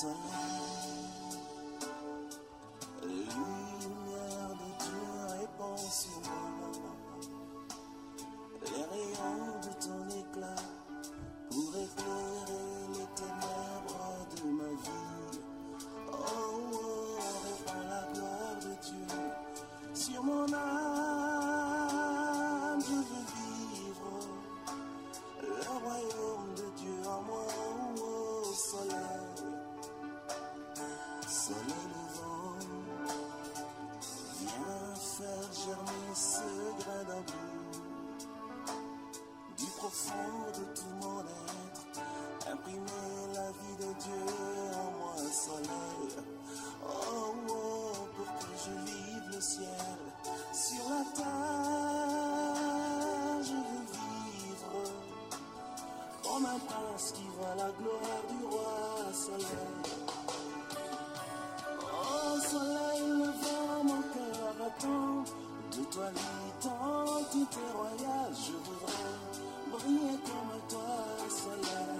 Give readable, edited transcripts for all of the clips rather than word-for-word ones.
Soleil, lumière de Dieu répand sur moi, les rayons de ton éclat pour éclairer les ténèbres de ma vie. Oh, oh, répand la gloire de Dieu sur mon âme, je veux vivre le royaume de Dieu en moi. Oh, oh, soleil, soleil levant, viens faire germer ce grain d'amour du profond de tout mon être, imprimer la vie de Dieu en moi, soleil. Oh, oh, pour que je vive le ciel sur la terre, je veux vivre comme un prince qui voit la gloire du roi, soleil. Oh, soleil levant, mon cœur attend de toi l'identité royale. Je voudrais briller comme toi, soleil.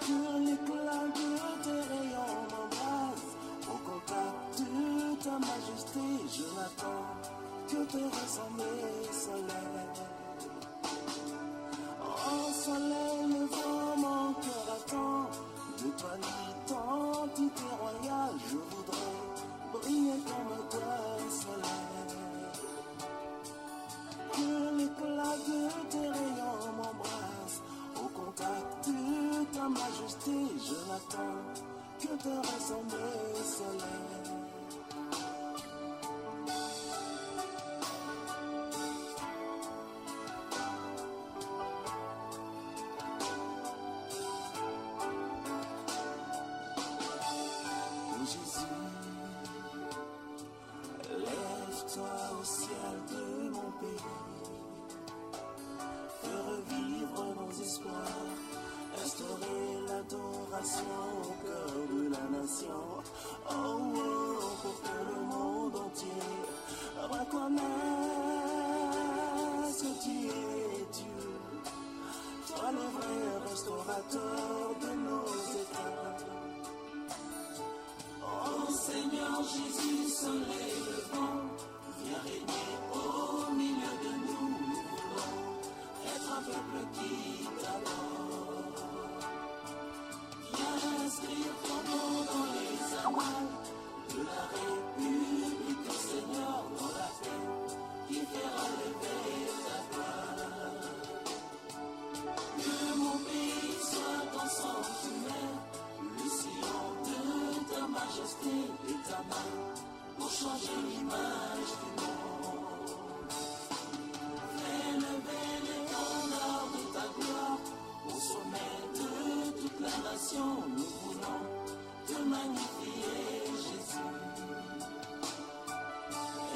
Que l'éclat de tes rayons m'embrase au contact de ta majesté. Je n'attends que te ressembler, soleil. Oh, soleil levant, mon cœur attend de toi l'identité royale. Je voudrais briller comme toi, soleil. Que l'éclat de tes rayons m'embrasse au contact de ta majesté. Je n'attends que te ressembler, soleil. Lève-toi au ciel de mon pays, fais revivre nos espoirs, instaurer l'adoration au cœur de la nation. Oh, oh, pour que le monde entier reconnaisse que tu es Dieu, toi le vrai restaurateur de nos états. Oh Seigneur Jésus, soleil levant, viens régner au milieu de nous. Nous voulons être un peuple qui t'adore. Viens inscrire ton nom dans les annales de la République, Seigneur, dans la paix qui fera lever ta gloire. Que mon pays soit ton sanctuaire, le sillon de ta majesté et ta main pour changer l'image du monde. Fais lever l'étendard de ta gloire au sommet de toute la nation. Nous voulons te magnifier, Jésus.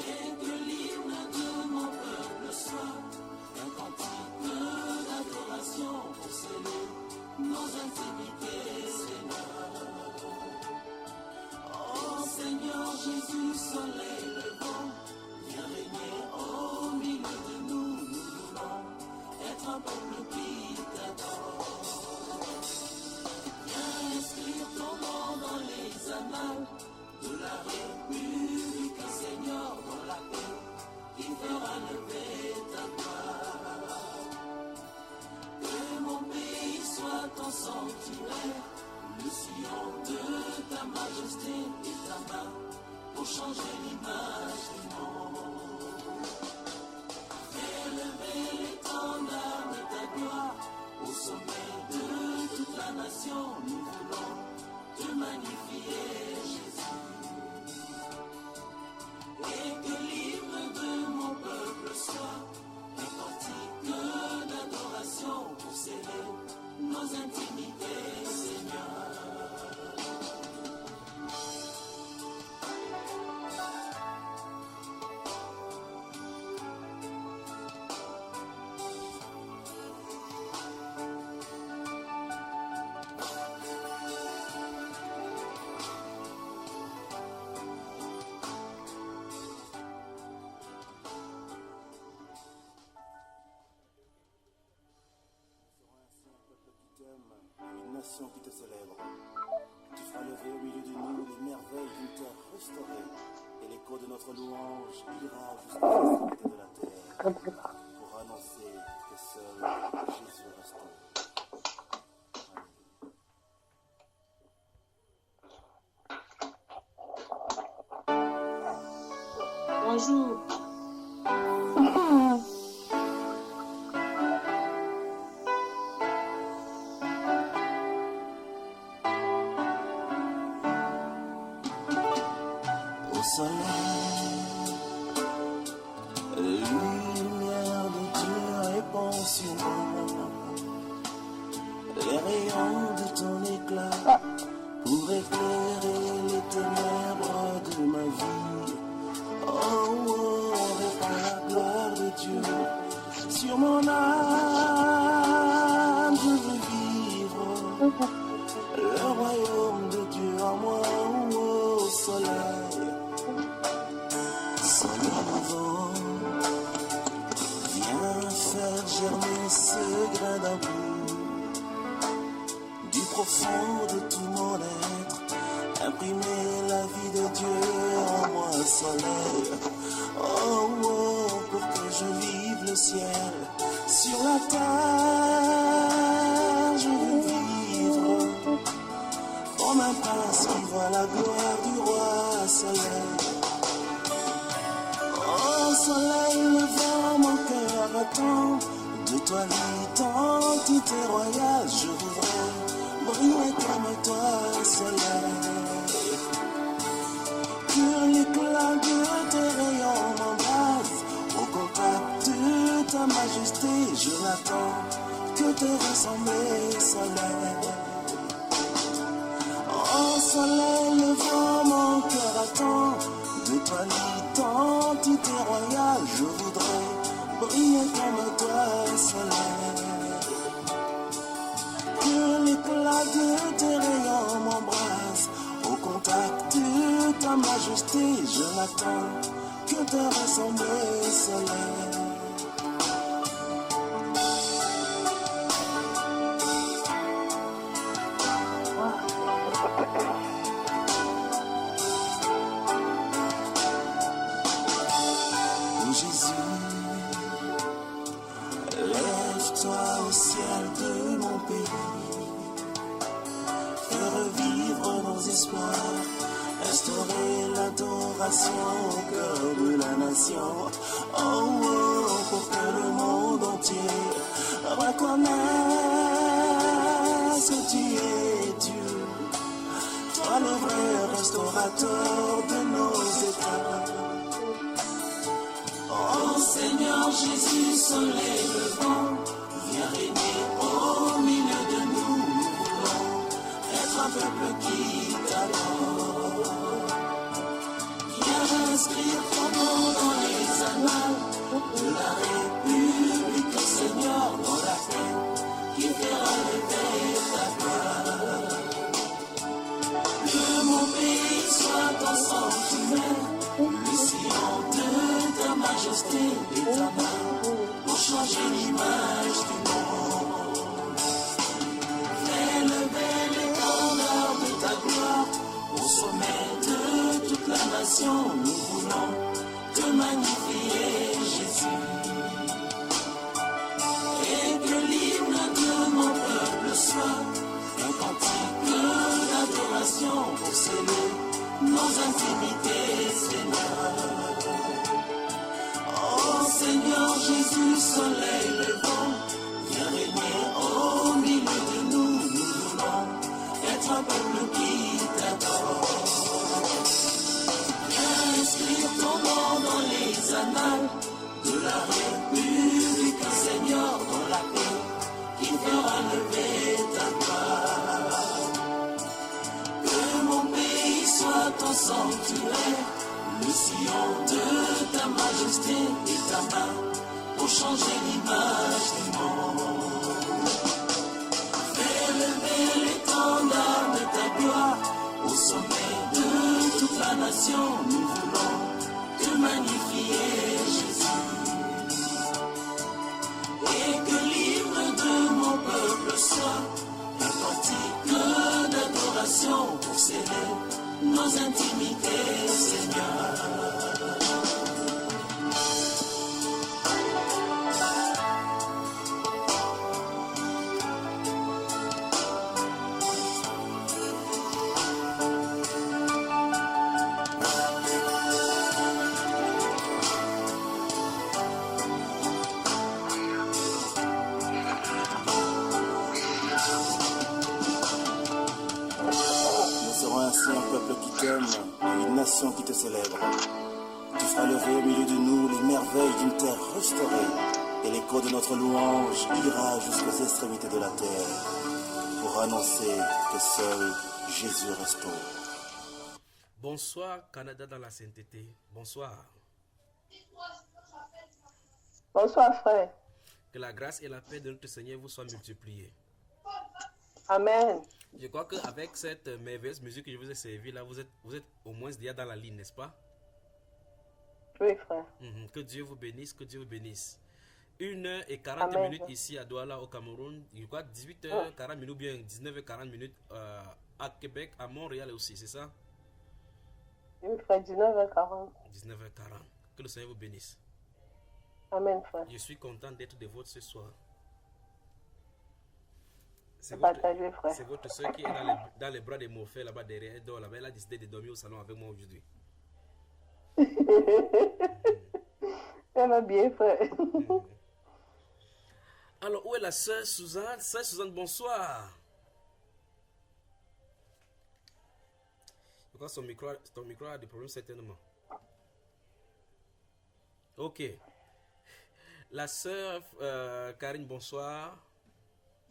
Et que l'hymne de mon peuple soit un cantique d'adoration pour sceller nos intimités, Seigneur. Oh Seigneur Jésus, soleil levant, viens régner au milieu de nous. Nous voulons être un peuple qui t'adore. Viens inscrire ton nom dans les annales de la République, Seigneur, dans la paix qui fera lever ta gloire. Que mon pays soit ton sanctuaire, le sillon de ta majesté et ta main pour changer l'image du monde. Fais lever l'étendard de ta gloire au sommet de toute la nation. Nous voulons te magnifier, Jésus. Et que l'hymne de mon peuple soit un cantique d'adoration pour sceller nos intimités, Seigneur. nations qui te célèbrent. Tu feras lever au milieu de nous les merveilles d'une terre restaurée, et l'écho de notre louange ira jusqu'aux extrémités de la terre pour annoncer que seul Jésus restaure. Bonjour. Au soleil, lumière de Dieu répand sur moi. Les rayons de ton éclat pour éclairer les ténèbres de ma vie. Oh, oh, répand la gloire de Dieu sur mon âme. Je veux vivre le royaume de Dieu en moi. Oh, oh, soleil, soleil levant, viens faire germer ce grain d'amour du profond de tout mon être, imprimer la vie de Dieu en moi, soleil. Oh, oh, pour que je vive le ciel sur la terre, je veux vivre comme un prince qui voit la gloire du roi, soleil. Oh, soleil levant, mon cœur attend de toi l'identité royale. Je voudrais briller comme toi, soleil. Que l'éclat de tes rayons m'embrase au contact de ta majesté. Je l'attends que te ressembler, soleil. Oh, soleil levant, mon cœur attend de toi l'identité royale. Je voudrais briller comme toi, soleil. Que l'éclat de tes rayons m'embrase au contact de ta majesté. Je l'attends que te ressembler, soleil. Lève-toi au ciel de mon pays, fais revivre nos espoirs, instaurer l'adoration au cœur de la nation. Oh, oh, pour que le monde entier reconnaisse que tu es Dieu, toi le vrai restaurateur de nos états. Oh Seigneur Jésus, soleil levant, viens régner au milieu de nous. Nous voulons être un peuple qui t'adore. Viens inscrire ton nom dans les annales de la République, Seigneur, dans la paix qui fera lever ta gloire. Que mon pays soit ton sanctuaire, le Sion de ta majesté et ta main pour changer l'image du monde. Fais lever l'étendard de ta gloire au sommet de toute la nation. Nous voulons te magnifier, Jésus. Et que l'hymne de mon peuple soit un cantique d'adoration pour sceller nos intimités, Seigneur. Oh Seigneur Jésus, soleil levant, viens régner au milieu de nous. Nous voulons être un peuple qui t'adore. Viens inscrire ton nom dans les annales de la République, Seigneur, dans la paix qui fera lever ta gloire. Que mon pays soit ton sanctuaire, le Sion de ta majesté et ta main pour changer l'image du monde. Fais lever l'étendard de ta gloire au sommet de toute la nation. Nous voulons te magnifier, Jésus. Et que l'hymne de mon peuple soit un cantique nos intimités, Seigneur. Une nation qui te célèbre. Tu feras lever au milieu de nous les merveilles d'une terre restaurée, et l'écho de notre louange ira jusqu'aux extrémités de la terre pour annoncer que seul Jésus restaure. Bonsoir Canada dans la sainteté. Bonsoir. Bonsoir, frère. Que la grâce et la paix de notre Seigneur vous soient multipliées. Amen. Je crois qu'avec cette merveilleuse musique que je vous ai servie là, vous êtes au moins déjà dans la ligne, n'est-ce pas? Oui, frère. Que Dieu vous bénisse, que Dieu vous bénisse. 1h40 Amen. minutes ici à Douala au Cameroun. Je crois 18h40 minutes ou bien 19h40 minutes à Québec, à Montréal aussi, c'est ça? Oui, frère, 19h40. 19h40. Que le Seigneur vous bénisse. Amen, frère. Je suis content d'être de votre ce soir. C'est Partagez, frère. votre soeur qui est dans les bras de Morphée là-bas derrière. Elle dort là-bas. Elle a décidé de dormir au salon avec moi aujourd'hui. Ça va bien, frère. Alors, où est la soeur Suzanne? Soeur Suzanne, bonsoir. Je crois que ton micro a des problèmes certainement. Ok. La soeur Karine, bonsoir.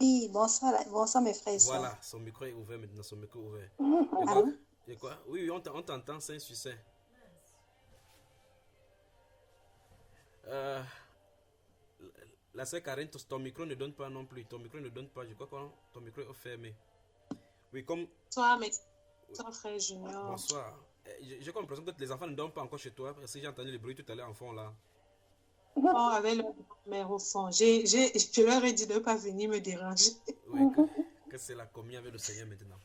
Oui, bonsoir, bonsoir mes frères et sœurs. Voilà, son micro est ouvert maintenant, son micro est ouvert. Allô? Et quoi? Oui, on t'entend, c'est un succès. La sœur Karine, ton micro ne donne pas non plus. Ton micro ne donne pas. Je crois que ton micro est fermé. Oui, comme... Bonsoir, frère Junior. Bonsoir. J'ai comme l'impression que les enfants ne dorment pas encore chez toi. Parce que j'ai entendu le bruit tout à l'heure en fond là. Oh, avec leur mère au fond. Je leur ai dit de ne pas venir me déranger. Oui, que c'est la communion avec le Seigneur maintenant.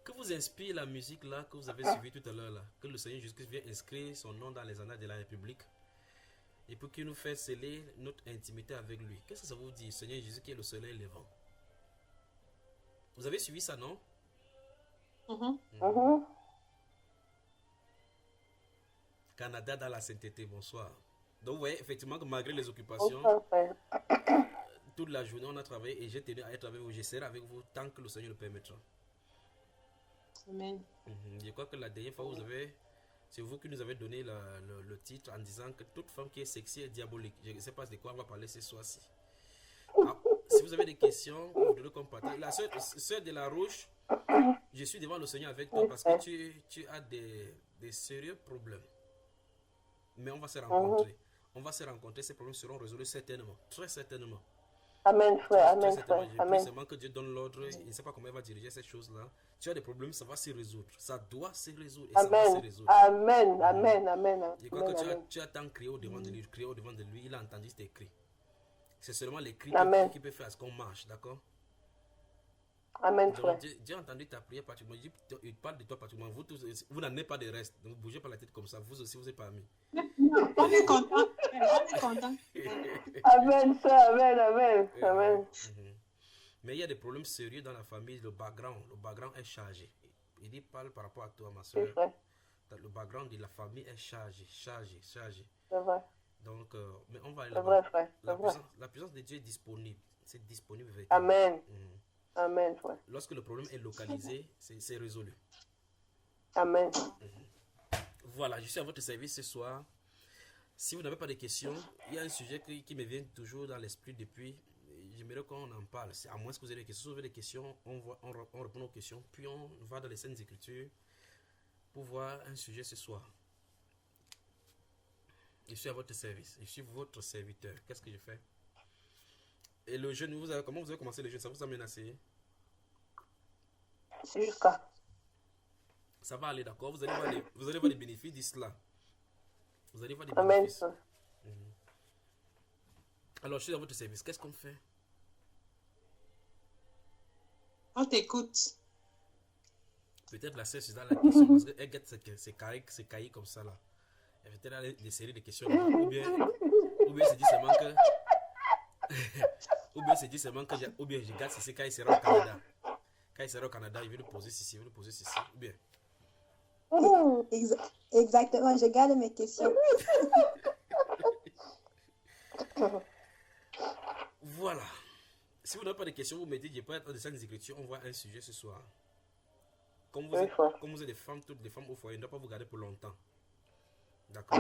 Que vous inspire la musique là que vous avez suivie tout à l'heure là. Que le Seigneur Jésus vienne inscrire son nom dans les annales de la République. Et pour qu'il nous fasse sceller notre intimité avec lui. Qu'est-ce que ça vous dit, Seigneur Jésus qui est le soleil levant? Vous avez suivi ça, non? Canada dans la sainteté, bonsoir. Donc vous voyez effectivement que malgré les occupations, Bonsoir, frère. toute la journée on a travaillé et j'ai tenu à être avec vous. Je serai avec vous tant que le Seigneur le permettra. Amen. Je crois que la dernière fois c'est vous qui nous avez donné le titre en disant que toute femme qui est sexy est diabolique. Je ne sais pas de quoi on va parler ce soir-ci. Si vous avez des questions, vous devez compartir. La sœur de la Roche, je suis devant le Seigneur avec toi parce que tu as des sérieux problèmes. Mais on va se rencontrer. On va se rencontrer, ces problèmes seront résolus certainement, très certainement. Amen, frère. Très Amen, certainement. frère. Je prie Amen. seulement que Dieu donne l'ordre. Il ne sait pas comment il va diriger ces choses-là. Tu as des problèmes, ça va se résoudre. Ça doit se résoudre et ça va se Amen. résoudre. Amen. Amen. Amen. Je crois que Amen. tu as tant crié au devant de lui, crié au devant de lui, il a entendu tes cris. C'est seulement les cris Amen. qui peuvent faire à ce qu'on marche, d'accord? Amen, Donc, frère. Dieu a entendu ta prière particulièrement. Il parle de toi particulièrement. Vous, vous n'en avez pas de reste. Donc, bougez pas la tête comme ça. Vous aussi, vous êtes parmi. On est content. On est content. Amen, frère. Amen. Amen. Amen. Mais il y a des problèmes sérieux dans la famille. Le background est chargé. Il parle par rapport à toi, ma Oui, soeur. frère. Le background de la famille est chargé. C'est vrai. Donc, mais on va aller C'est là-bas. vrai, frère. C'est vrai. La puissance de Dieu est disponible. C'est disponible. Véritablement. Amen. Amen, frère. Lorsque le problème est localisé, c'est résolu. Amen. Voilà, je suis à votre service ce soir. Si vous n'avez pas de questions, il y a un sujet qui me vient toujours dans l'esprit depuis. J'aimerais qu'on en parle. À moins que vous ayez des questions. Si vous avez des questions, on répond aux questions. Puis on va dans les Saintes Écritures pour voir un sujet ce soir. Je suis à votre service. Je suis votre serviteur. Qu'est-ce que je fais? Et le jeûne, comment vous avez commencé le jeûne? Ça vous a menacé? Jusqu'à. Ça va aller, d'accord? Vous allez voir les bénéfices d'Islam. Vous allez voir les Amen, bénéfices. frère. Alors, je suis à votre service. Qu'est-ce qu'on fait? On t'écoute. Peut-être la sœur Suzanne a la question parce qu'elle guette ses cahiers comme ça là. Elle fait peut-être des séries de questions là. Ou bien c'est dit seulement que. ou bien c'est dit seulement que. Ou bien je garde si quand il sera au Canada. Quand il sera au Canada, il veut le poser ceci, il veut le poser ceci. Ou bien. Exactement, je garde mes questions. Voilà. Si vous n'avez pas de questions, vous me dites, je peux être en dessin des écritures, on voit un sujet ce soir. Comme vous êtes des femmes, toutes les femmes au foyer, on ne doit pas vous garder pour longtemps. D'accord.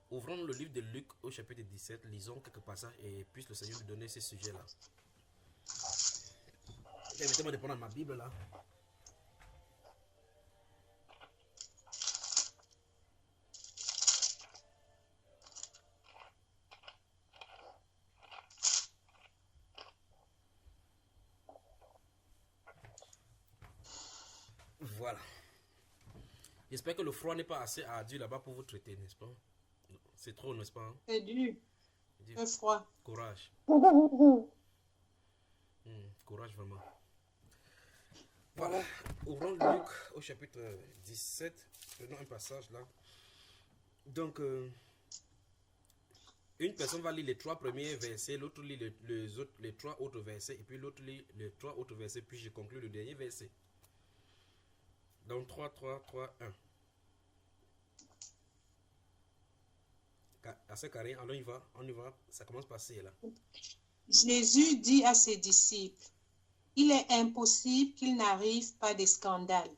Ouvrons le livre de Luc au chapitre 17, lisons quelques passages et puisse le Seigneur nous donner ces sujets-là. Permettez-moi de prendre ma Bible là. Voilà. J'espère que le froid n'est pas assez ardu là-bas pour vous traiter, n'est-ce pas? C'est trop, n'est-ce pas? C'est dur. C'est froid. Courage. Courage vraiment. Voilà. Ouvrons Luc au chapitre 17. Prenons un passage là. Donc, une personne va lire les 3 premiers versets, l'autre lit les 3 autres versets, et puis l'autre lit les 3 autres versets, puis je conclue le dernier verset. Donc 3, 3, 3, 1. Assez carré, alors on y va, ça commence par C là. Jésus dit à ses disciples, il est impossible qu'il n'arrive pas des scandales,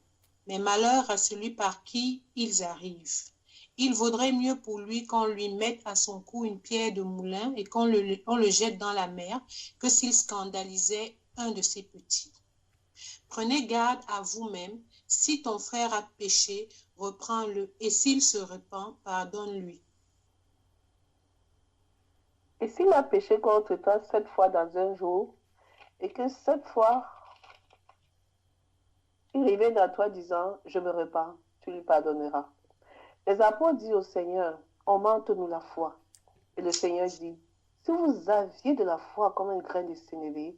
mais malheur à celui par qui ils arrivent. Il vaudrait mieux pour lui qu'on lui mette à son cou une pierre de moulin et qu'on le jette dans la mer que s'il scandalisait un de ses petits. Prenez garde à vous-même. Si ton frère a péché, reprends-le, et s'il se repent, pardonne-lui. Et s'il a péché contre toi 7 fois dans un jour, et que 7 fois, il revienne à toi disant, je me repens, tu lui pardonneras. Les apôtres disent au Seigneur, augmente-nous la foi. Et le Seigneur dit, si vous aviez de la foi comme un grain de sénévé,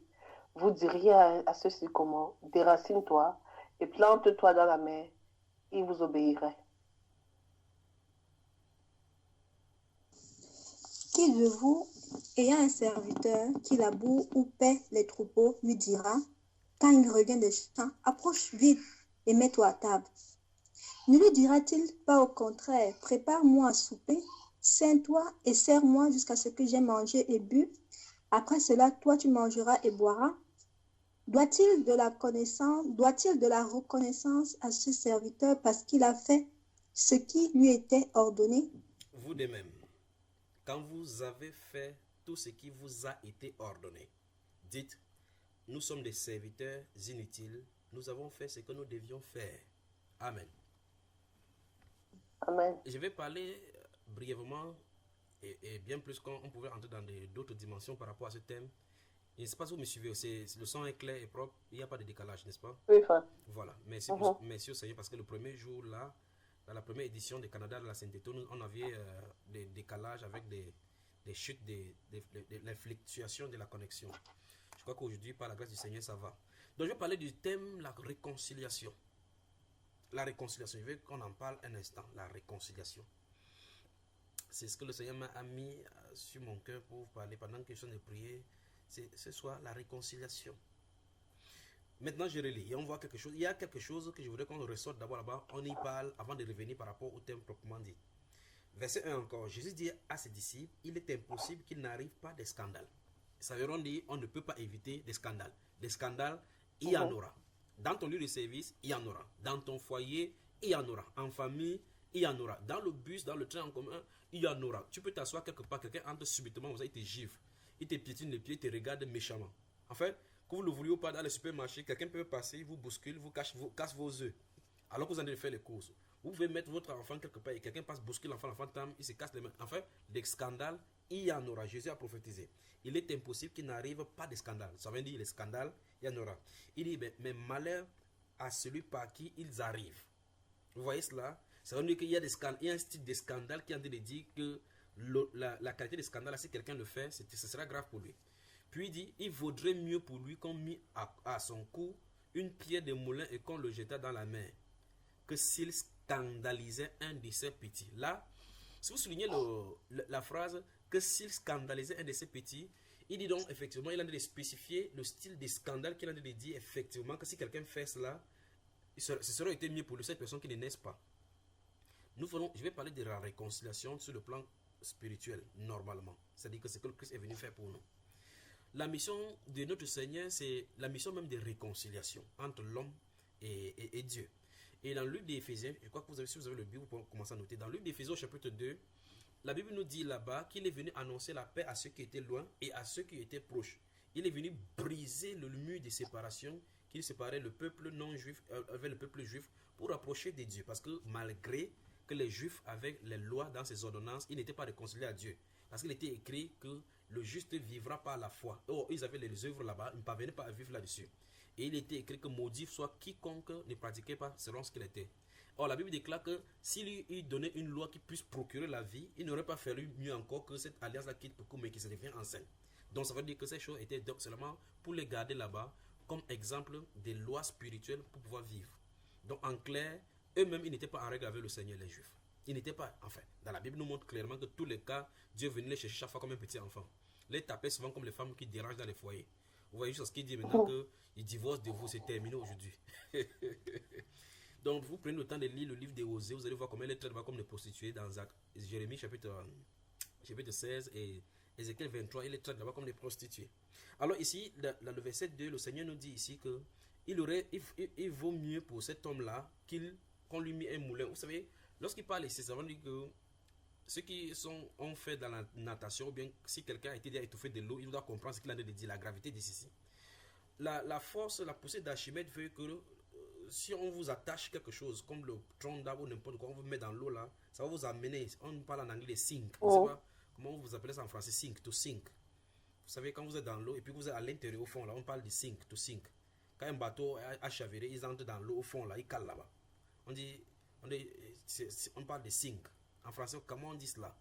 vous diriez à ce sycomore, déracine-toi et plante-toi dans la mer, il vous obéirait. Qui de vous, ayant un serviteur qui laboure ou paie les troupeaux, lui dira, quand il revient des champs, approche vite et mets-toi à table. Ne lui dira-t-il pas au contraire, prépare-moi à souper, ceins-toi et sers-moi jusqu'à ce que j'aie mangé et bu. Après cela, toi tu mangeras et boiras. Doit-il de la reconnaissance à ce serviteur parce qu'il a fait ce qui lui était ordonné? Vous de même, quand vous avez fait tout ce qui vous a été ordonné, dites, nous sommes des serviteurs inutiles, nous avons fait ce que nous devions faire. Amen. Amen. Je vais parler brièvement et bien plus qu'on pouvait entrer dans d'autres dimensions par rapport à ce thème. Je ne sais pas si vous me suivez, le son est clair et propre, il n'y a pas de décalage, n'est-ce pas? Oui, frère. Voilà, merci, merci au Seigneur parce que le premier jour là, dans la première édition du Canada de la Sainteté, on avait des décalages avec des chutes, les fluctuations de la connexion. Je crois qu'aujourd'hui, par la grâce du Seigneur, ça va. Donc je vais parler du thème, la réconciliation. La réconciliation, je veux qu'on en parle un instant, la réconciliation. C'est ce que le Seigneur m'a mis sur mon cœur pour vous parler pendant que je suis en train de prier. Ce soit la réconciliation. Maintenant je relis et on voit quelque chose. Il y a quelque chose que je voudrais qu'on ressorte d'abord là-bas. On y parle avant de revenir par rapport au thème proprement dit. Verset 1 encore. Jésus dit à ses disciples, il est impossible qu'il n'arrive pas des scandales. Ça veut dire on ne peut pas éviter des scandales. Des scandales, il y en aura. Dans ton lieu de service, il y en aura. Dans ton foyer, il y en aura. En famille, il y en aura. Dans le bus, dans le train en commun, il y en aura. Tu peux t'asseoir quelque part, quelqu'un entre subitement, il te gifle. Il te piétine les pieds, il te regarde méchamment. En fait, que vous le vouliez ou pas dans le supermarché, quelqu'un peut passer, vous bouscule, vous casse vos œufs. Alors que vous allez faire les courses. Vous pouvez mettre votre enfant quelque part et quelqu'un passe, bouscule l'enfant tame, il se casse les mains. En fait, des scandales, il y en aura. Jésus a prophétisé. Il est impossible qu'il n'arrive pas de scandales. Ça veut dire les scandales, il y en aura. Il dit, mais malheur à celui par qui ils arrivent. Vous voyez cela? Ça veut dire qu'il y a des scandales, il y a un style de scandale qui est en train de dire que la qualité de scandale, si quelqu'un le fait, ce sera grave pour lui. Puis il dit, il vaudrait mieux pour lui qu'on mit à son cou une pierre de moulin et qu'on le jeta dans la mer, que s'il scandalisait un de ses petits. Là, si vous soulignez la phrase que s'il scandalisait un de ses petits, il dit donc effectivement, il a de spécifier le style de scandale qu'il a de dire effectivement que si quelqu'un fait cela, ce serait été mieux pour cette personne qui ne naisse pas. Je vais parler de la réconciliation sur le plan spirituel, normalement. C'est-à-dire que c'est ce que Christ est venu faire pour nous. La mission de notre Seigneur, c'est la mission même de réconciliation entre l'homme et Dieu. Et dans le livre d'Éphésiens, je crois que si vous avez le Bible, vous pouvez commencer à noter. Dans le livre d'Éphésiens, au chapitre 2, la Bible nous dit là-bas qu'il est venu annoncer la paix à ceux qui étaient loin et à ceux qui étaient proches. Il est venu briser le mur de séparation qui séparait le peuple non-juif avec le peuple juif pour rapprocher de Dieu. Parce que malgré que les Juifs avaient les lois dans ces ordonnances, ils n'étaient pas réconciliés à Dieu. Parce qu'il était écrit que le juste vivra par la foi. Or, ils avaient les œuvres là-bas, ils ne parvenaient pas à vivre là-dessus. Et il était écrit que maudit soit quiconque ne pratiquait pas selon ce qu'il était. Or, la Bible déclare que s'il lui donnait une loi qui puisse procurer la vie, il n'aurait pas fallu mieux encore que cette alliance-là quitte pour mais qui se devient enceinte. Donc, ça veut dire que ces choses étaient seulement pour les garder là-bas comme exemple des lois spirituelles pour pouvoir vivre. Donc, en clair, eux-mêmes, ils n'étaient pas en règle avec le Seigneur, les Juifs. Ils n'étaient pas, enfin, dans la Bible nous montre clairement que tous les cas, Dieu venait les chercher chaque fois comme un petit enfant. Les tapait souvent comme les femmes qui dérangent dans les foyers. Vous voyez juste ce qu'il dit maintenant qu'il divorce de vous, c'est terminé aujourd'hui. Donc vous prenez le temps de lire le livre des Osées, vous allez voir comment elle traite comme les prostituées dans Jérémie chapitre 16 et Ézéchiel 23, il les traite là-bas comme des prostituées. Alors ici, dans le verset 2, le Seigneur nous dit ici que il vaut mieux pour cet homme-là qu'on lui mette un moulin. Vous savez, lorsqu'il parle ici, ça veut dire que ceux qui ont fait dans la natation, ou bien si quelqu'un a été déjà étouffé de l'eau, il doit comprendre ce qu'il a dit, la gravité d'ici. La force, la poussée d'Archimède veut que si on vous attache quelque chose, comme le tronc d'arbre ou n'importe quoi, on vous met dans l'eau là, ça va vous amener, on parle en anglais de sink. Je ne sais pas comment vous appelez ça en français, sink, to sink. Vous savez, quand vous êtes dans l'eau et puis vous êtes à l'intérieur au fond là, on parle de sink, to sink. Quand un bateau a chaviré, ils entrent dans l'eau au fond là, ils calent là-bas. On parle de sink. En français, comment on dit cela?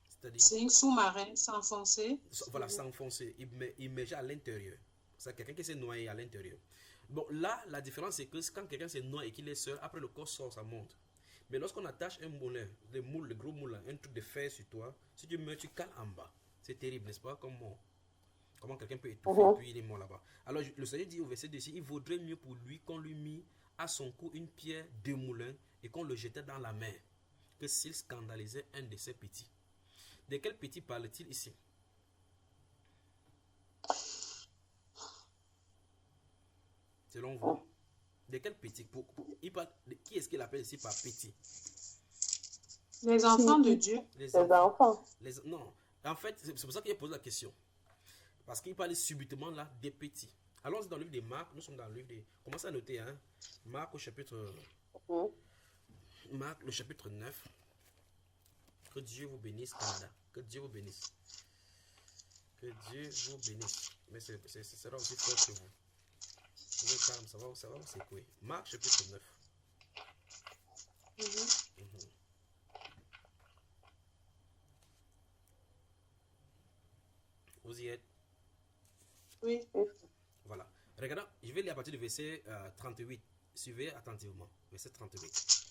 C'est-à-dire sink sous-marin, s'enfoncer. Voilà, s'enfoncer, immergé à l'intérieur. C'est quelqu'un qui s'est noyé à l'intérieur. Bon, là, la différence, c'est que quand quelqu'un s'est noyé et qu'il est seul, après le corps sort, ça monte. Mais lorsqu'on attache un moulin, le gros moulin, un truc de fer sur toi, si tu meurs, tu cales en bas. C'est terrible, n'est-ce pas? Comment quelqu'un peut étouffer et puis il est mort là-bas. Alors, le Seigneur dit au verset 2, il vaudrait mieux pour lui qu'on lui mit à son cou une pierre de moulin et qu'on le jetait dans la mer, que s'il scandalisait un de ses petits. De quel petit parle-t-il ici? Selon vous, de quel petit? Qui est-ce qu'il appelle ici par petit? Les enfants de Dieu. Les enfants. Non, en fait, c'est pour ça qu'il a posé la question. Parce qu'il parlait subitement là des petits. Allons dans le livre de Marc, nous sommes dans le livre de... Commencez à noter, hein. Marc au chapitre... Marc, le chapitre 9. Que Dieu vous bénisse, Canada. Que Dieu vous bénisse. Que Dieu vous bénisse. Mais ce sera aussi fort que vous. Vous êtes calme, ça va vous secouer. Marc, chapitre 9. Vous y êtes? Oui. Voilà. Regardons, je vais lire à partir du verset 38. Suivez attentivement. Verset 38.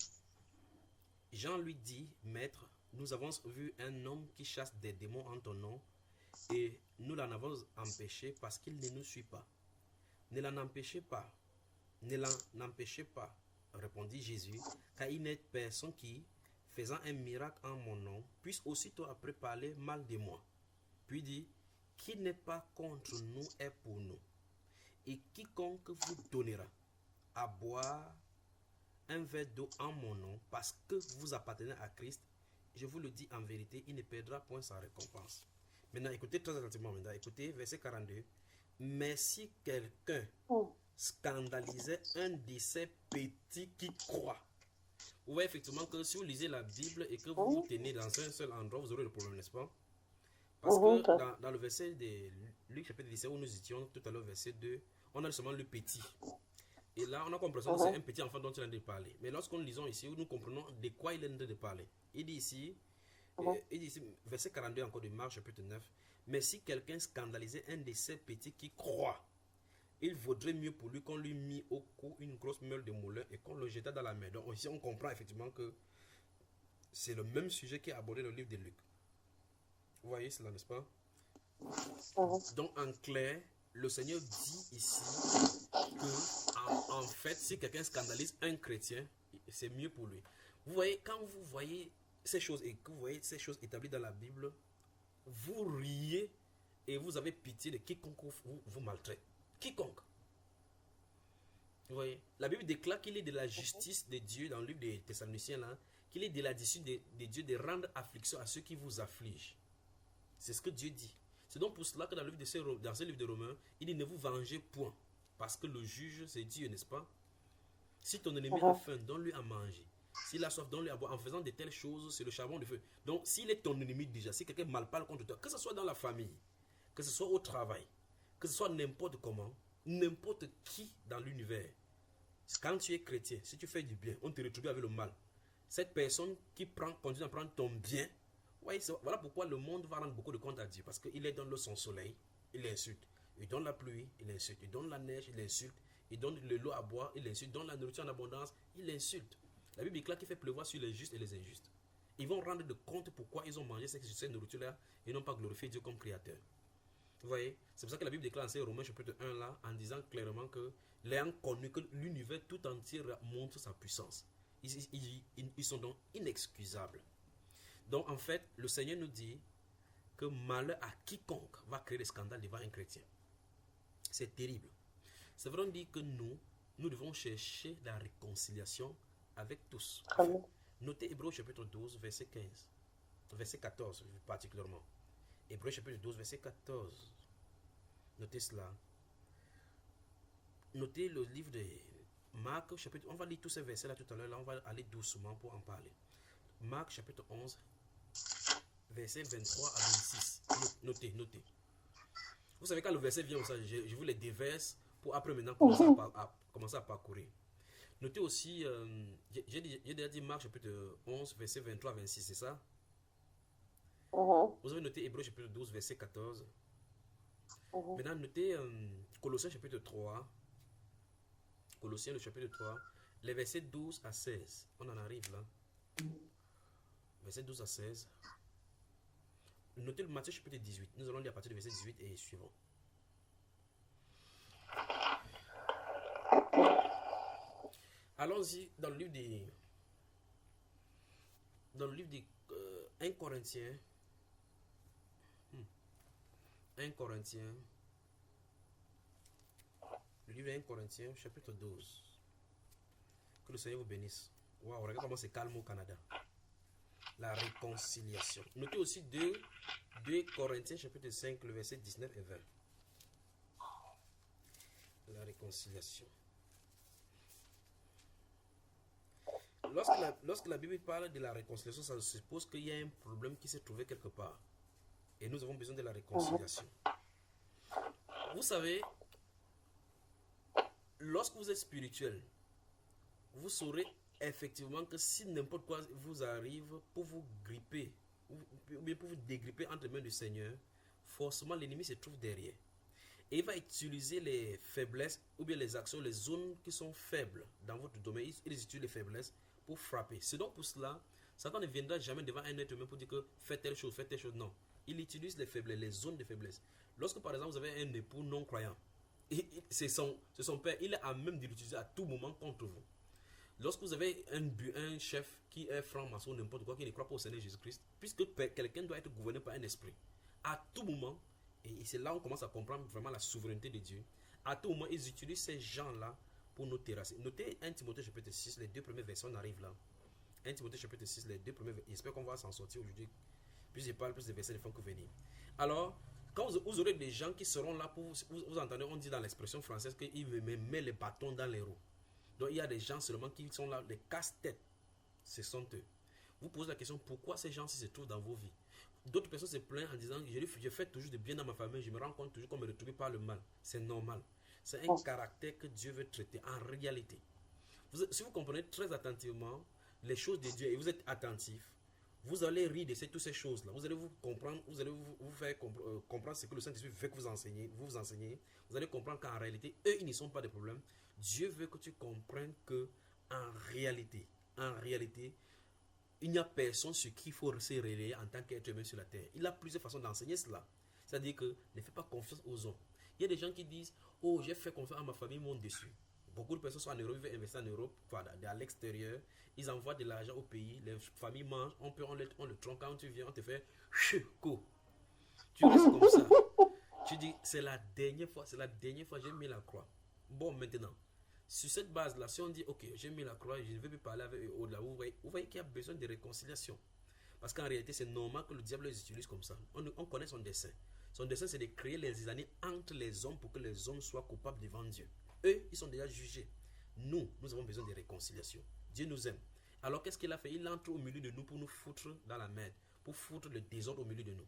Jean lui dit, Maître, nous avons vu un homme qui chasse des démons en ton nom, et nous l'en avons empêché parce qu'il ne nous suit pas. Ne l'en empêchez pas, répondit Jésus, car il n'est personne qui, faisant un miracle en mon nom, puisse aussitôt après parler mal de moi. Puis dit, qui n'est pas contre nous est pour nous. Et quiconque vous donnera à boire un verre d'eau en mon nom, parce que vous appartenez à Christ, je vous le dis en vérité, il ne perdra point sa récompense. Maintenant, écoutez très attentivement. Écoutez, verset 42. Mais si quelqu'un scandalisait un de ces petits qui croient, vous voyez effectivement que si vous lisez la Bible et que vous vous tenez dans un seul endroit, vous aurez le problème, n'est-ce pas? Parce que dans le verset de Luc chapitre 17 où nous étions tout à l'heure, verset 2, on a seulement le petit. Et là, on a compris que c'est un petit enfant dont il est en train de parler. Mais lorsqu'on lisons ici, nous comprenons de quoi il est en train de parler. Il dit ici, verset 42 encore de Marc chapitre 9, mais si quelqu'un scandalisait un de ces petits qui croient, il vaudrait mieux pour lui qu'on lui mit au cou une grosse meule de moulin et qu'on le jetait dans la mer. Donc ici, on comprend effectivement que c'est le même sujet qui est abordé dans le livre de Luc. Vous voyez cela, n'est-ce pas? Donc, en clair, le Seigneur dit ici que, en fait, si quelqu'un scandalise un chrétien, c'est mieux pour lui. Vous voyez, quand vous voyez ces choses et que vous voyez ces choses établies dans la Bible, vous riez et vous avez pitié de quiconque vous maltraite. Quiconque. Vous voyez, la Bible déclare qu'il est de la justice de Dieu dans le livre des Thessaloniciens, là, qu'il est de la décision de Dieu de rendre affliction à ceux qui vous affligent. C'est ce que Dieu dit. C'est donc pour cela que dans ce livre de Romains, il dit ne vous vengez point. Parce que le juge, c'est Dieu, n'est-ce pas? Si ton ennemi a faim, donne-lui à manger. S'il a soif, donne-lui à boire. En faisant de telles choses, c'est le charbon de feu. Donc, s'il est ton ennemi déjà, si quelqu'un mal parle contre toi, que ce soit dans la famille, que ce soit au travail, que ce soit n'importe comment, n'importe qui dans l'univers, quand tu es chrétien, si tu fais du bien, on te retrouve avec le mal. Cette personne qui continue à prendre ton bien, ouais, voilà pourquoi le monde va rendre beaucoup de compte à Dieu. Parce qu'il est dans son soleil, il insulte. Il donne la pluie, il insulte. Il donne la neige, il insulte. Il donne de l'eau à boire, il insulte. Il donne la nourriture en abondance, il insulte. La Bible déclare qu'il fait pleuvoir sur les justes et les injustes. Ils vont rendre de compte pourquoi ils ont mangé cette nourriture-là et n'ont pas glorifié Dieu comme créateur. Vous voyez, c'est pour ça que la Bible déclare dans Romains chapitre 1 là, en disant clairement que l'ayant connu que l'univers tout entier montre sa puissance. Ils sont donc inexcusables. Donc en fait, le Seigneur nous dit que malheur à quiconque va créer des scandales devant un chrétien. C'est terrible. C'est vrai, on dit que nous devons chercher la réconciliation avec tous. Notez Hébreux chapitre 12, verset 15. Verset 14 particulièrement. Hébreux chapitre 12, verset 14. Notez cela. Notez le livre de Marc chapitre... On va lire tous ces versets là tout à l'heure. Là, on va aller doucement pour en parler. Marc chapitre 11, verset 23 à 26. Notez. Vous savez, quand le verset vient, je vous les déverse pour après maintenant commencer à parcourir. Notez aussi, j'ai déjà dit Marc chapitre 11, verset 23 à 26, c'est ça? Vous avez noté Hébreux chapitre 12, verset 14. Maintenant, notez Colossiens chapitre 3. Colossiens le chapitre 3, les versets 12 à 16. On en arrive là. Verset 12 à 16. Notez le Matthieu chapitre 18. Nous allons lire à partir du verset 18 et suivant. Allons-y dans le livre des 1 Corinthiens. 1 Corinthiens. Le livre de 1 Corinthiens, chapitre 12. Que le Seigneur vous bénisse. Waouh, regardez comment c'est calme au Canada. La réconciliation. Notez aussi 2 Corinthiens, chapitre 5, le verset 19 et 20. La réconciliation. Lorsque la Bible parle de la réconciliation, ça suppose qu'il y a un problème qui s'est trouvé quelque part. Et nous avons besoin de la réconciliation. Vous savez, lorsque vous êtes spirituel, vous saurez effectivement que si n'importe quoi vous arrive pour vous gripper, ou bien pour vous dégripper entre les mains du Seigneur, forcément l'ennemi se trouve derrière. Et il va utiliser les faiblesses, ou bien les actions, les zones qui sont faibles dans votre domaine. Il utilise les faiblesses pour frapper. C'est donc pour cela, Satan ne viendra jamais devant un être humain pour dire que faites telle chose, non. Il utilise les faiblesses, les zones de faiblesse. Lorsque par exemple vous avez un époux non croyant, c'est son père, il est à même de l'utiliser à tout moment contre vous. Lorsque vous avez un chef qui est franc-maçon, n'importe quoi, qui ne croit pas au Seigneur Jésus-Christ, puisque quelqu'un doit être gouverné par un esprit, à tout moment, et c'est là où on commence à comprendre vraiment la souveraineté de Dieu, à tout moment, ils utilisent ces gens-là pour nous terrasser. Notez 1 Timothée chapitre 6, les 2 premiers versets, on arrive là. 1 Timothée chapitre 6, les 2 premiers versets, j'espère qu'on va s'en sortir aujourd'hui. Plus je parle, plus les versets ne font que venir. Alors, quand vous aurez des gens qui seront là pour vous entendez, on dit dans l'expression française qu'ils me mettent les bâtons dans les roues. Donc il y a des gens seulement qui sont là, les casse-têtes. Ce sont eux. Vous posez la question, pourquoi ces gens-ci se trouvent dans vos vies? D'autres personnes se plaignent en disant, je fais toujours de bien dans ma famille, je me rends compte toujours qu'on me retrouve par le mal. C'est normal. C'est un caractère que Dieu veut traiter en réalité. Si vous comprenez très attentivement les choses de Dieu et vous êtes attentif, Vous allez rire de toutes ces choses-là. Vous allez vous comprendre, vous allez vous faire comprendre ce que le Saint-Esprit veut que vous enseignez. Vous enseignez. Vous allez comprendre qu'en réalité, eux, ils n'y sont pas des problèmes. Dieu veut que tu comprennes que en réalité, il n'y a personne sur qui il faut se relayer en tant qu'être humain sur la terre. Il a plusieurs façons d'enseigner cela. C'est-à-dire que ne fais pas confiance aux hommes. Il y a des gens qui disent, oh, j'ai fait confiance à ma famille, mon dessus. Beaucoup de personnes sont en Europe, ils veulent investir en Europe, voilà, à l'extérieur. Ils envoient de l'argent au pays, les familles mangent, on le tronc, quand tu viens, on te fait choukou. Tu restes comme ça. Tu dis, c'est la dernière fois, j'ai mis la croix. Bon, maintenant, sur cette base-là, si on dit, ok, j'ai mis la croix, je ne veux plus parler avec eux au-delà, vous voyez qu'il y a besoin de réconciliation. Parce qu'en réalité, c'est normal que le diable les utilise comme ça. On connaît son dessein. Son dessein, c'est de créer les années entre les hommes pour que les hommes soient coupables devant Dieu. Eux, ils sont déjà jugés. Nous avons besoin de réconciliation. Dieu nous aime. Alors, qu'est-ce qu'il a fait? Il entre au milieu de nous pour nous foutre dans la merde, pour foutre le désordre au milieu de nous.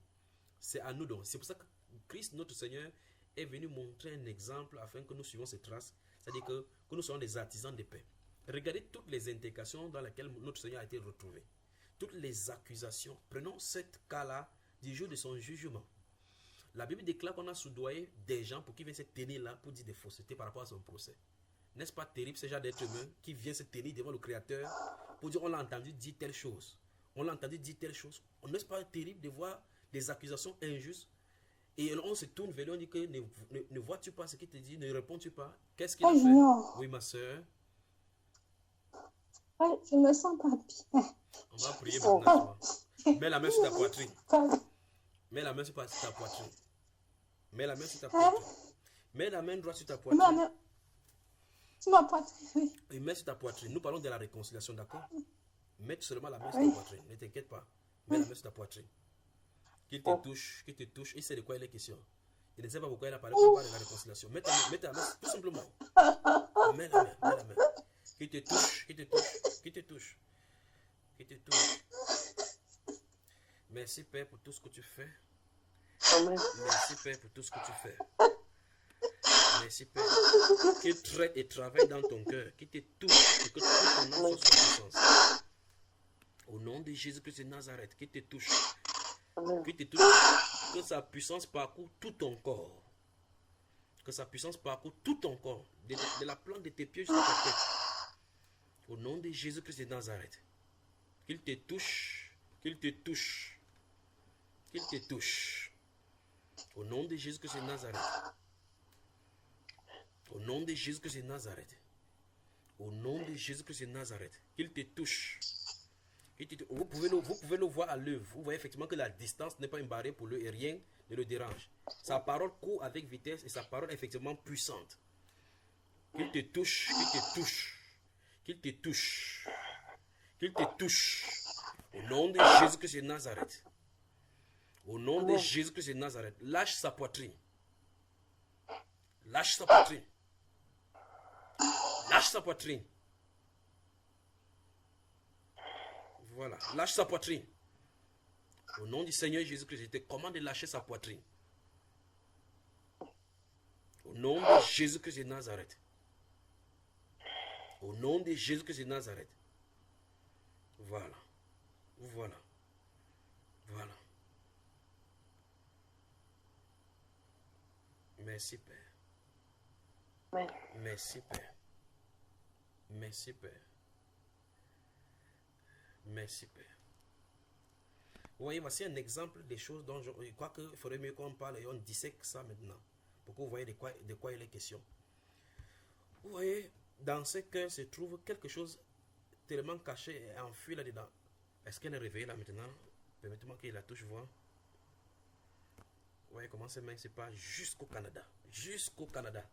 C'est à nous donc. C'est pour ça que Christ, notre Seigneur, est venu montrer un exemple afin que nous suivions ses traces. C'est-à-dire que nous soyons des artisans de paix. Regardez toutes les indications dans lesquelles notre Seigneur a été retrouvé. Toutes les accusations. Prenons cet cas-là du jour de son jugement. La Bible déclare qu'on a soudoyé des gens pour qu'ils viennent se tenir là pour dire des faussetés par rapport à son procès. N'est-ce pas terrible ce genre d'être humain qui vient se tenir devant le Créateur pour dire on l'a entendu dire telle chose. On l'a entendu dire telle chose. N'est-ce pas terrible de voir des accusations injustes et on se tourne vers lui, on dit que ne vois-tu pas ce qu'il te dit, ne réponds-tu pas? Qu'est-ce qu'il a fait? Non. Oui, ma soeur. Je me sens pas bien. On va prier maintenant. Mets la main sur ta poitrine. Mets la main sur ta poitrine. Mets la main sur ta poitrine. Mets la main droite sur ta poitrine. Sur ma poitrine, oui. Et mets sur ta poitrine. Nous parlons de la réconciliation, d'accord? Mets seulement la main sur ta poitrine. Ne t'inquiète pas. Mets la main sur ta poitrine. Qu'il te touche, il sait de quoi il est question. Il ne sait pas pourquoi il a parlé de la réconciliation. Mets ta main, tout simplement. Mets la main. Qu'il te touche. Merci Père pour tout ce que tu fais. Merci Père pour tout ce que tu fais. Merci Père. Qu'il traite et travaille dans ton cœur. Qu'il te touche et que tout ton âme soit sous puissance. Au nom de Jésus-Christ de Nazareth, qu'il te touche. Qu'il te touche. Que sa puissance parcourt tout ton corps. Que sa puissance parcourt tout ton corps. De la plante de tes pieds jusqu'à ta tête. Au nom de Jésus-Christ de Nazareth. Qu'il te touche. Qu'il te touche. Qu'il te touche. Au nom de Jésus-Christ de Nazareth. Au nom de Jésus-Christ de Nazareth. Au nom de Jésus-Christ de Nazareth. Qu'il te touche. Vous pouvez le voir à l'œuvre. Vous voyez effectivement que la distance n'est pas une barrière pour lui et rien ne le dérange. Sa parole court avec vitesse et sa parole est effectivement puissante. Qu'il te touche. Qu'il te touche. Qu'il te touche. Qu'il te touche. Au nom de Jésus-Christ de Nazareth. Au nom de Jésus-Christ de Nazareth. Lâche sa poitrine. Lâche sa poitrine. Lâche sa poitrine. Voilà. Lâche sa poitrine. Au nom du Seigneur Jésus-Christ, je te commande de lâcher sa poitrine. Au nom de Jésus-Christ de Nazareth. Au nom de Jésus-Christ de Nazareth. Voilà. Voilà. Voilà. Merci Père. Oui. Merci Père. Merci Père. Merci Père. Vous voyez, voici un exemple des choses dont je crois qu'il faudrait mieux qu'on parle et on dissèque ça maintenant. Pour que vous voyez de quoi il est question. Vous voyez, dans ce cœur se trouve quelque chose tellement caché et enfui là-dedans. Est-ce qu'elle est réveillée là maintenant? Permettez-moi qu'il la touche, voir. Vous voyez comment ces mains se passent jusqu'au Canada. Jusqu'au Canada.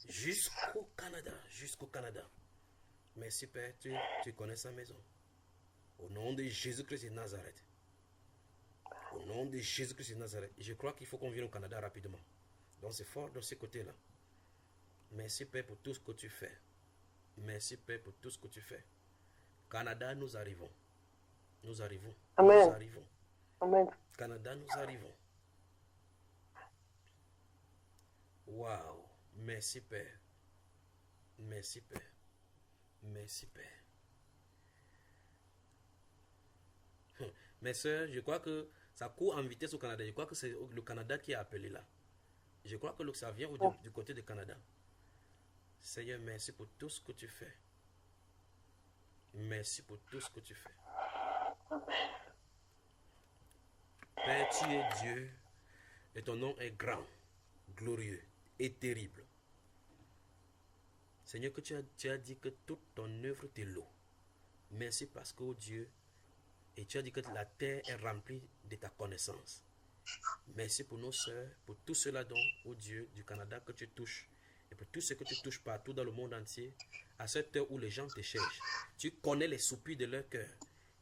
Jusqu'au Canada. Jusqu'au Canada. Merci Père, tu connais sa maison. Au nom de Jésus-Christ de Nazareth. Au nom de Jésus-Christ de Nazareth. Je crois qu'il faut qu'on vienne au Canada rapidement. Donc c'est fort de ce côté-là. Merci Père pour tout ce que tu fais. Merci Père pour tout ce que tu fais. Canada, nous arrivons. Nous arrivons. Amen. Nous arrivons. Amen. Canada, nous arrivons. Waouh. Merci Père. Merci Père. Merci Père. Mes soeurs, je crois que ça court en vitesse au Canada. Je crois que c'est le Canada qui est appelé là. Je crois que ça vient du côté du Canada. Seigneur, merci pour tout ce que tu fais. Merci pour tout ce que tu fais. Père, tu es Dieu et ton nom est grand, glorieux et terrible. Seigneur, que tu as dit que toute ton œuvre t'est loue. Merci parce que, oh Dieu, et tu as dit que la terre est remplie de ta connaissance. Merci pour nos soeurs, pour tout cela dont, oh Dieu, du Canada que tu touches, et pour tout ce que tu touches partout dans le monde entier, à cette heure où les gens te cherchent. Tu connais les soupirs de leur cœur.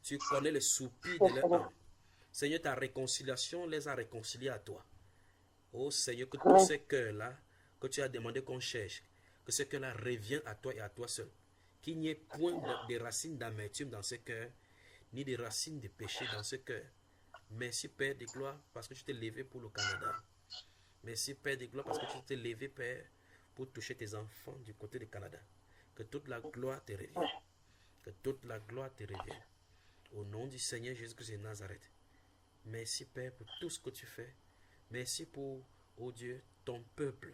Tu connais les soupirs de leur âme. Seigneur, ta réconciliation les a réconciliés à toi. Oh Seigneur, que tous ces cœurs-là, que tu as demandé qu'on cherche, que ce cœur-là revienne à toi et à toi seul. Qu'il n'y ait point de racines d'amertume dans ce cœur, ni de racines de péché dans ce cœur. Merci Père de gloire parce que tu t'es levé pour le Canada. Merci Père de gloire parce que tu t'es levé, Père, pour toucher tes enfants du côté du Canada. Que toute la gloire te revienne. Que toute la gloire te revienne. Au nom du Seigneur Jésus-Christ de Nazareth. Merci Père pour tout ce que tu fais. Merci pour, oh Dieu, ton peuple.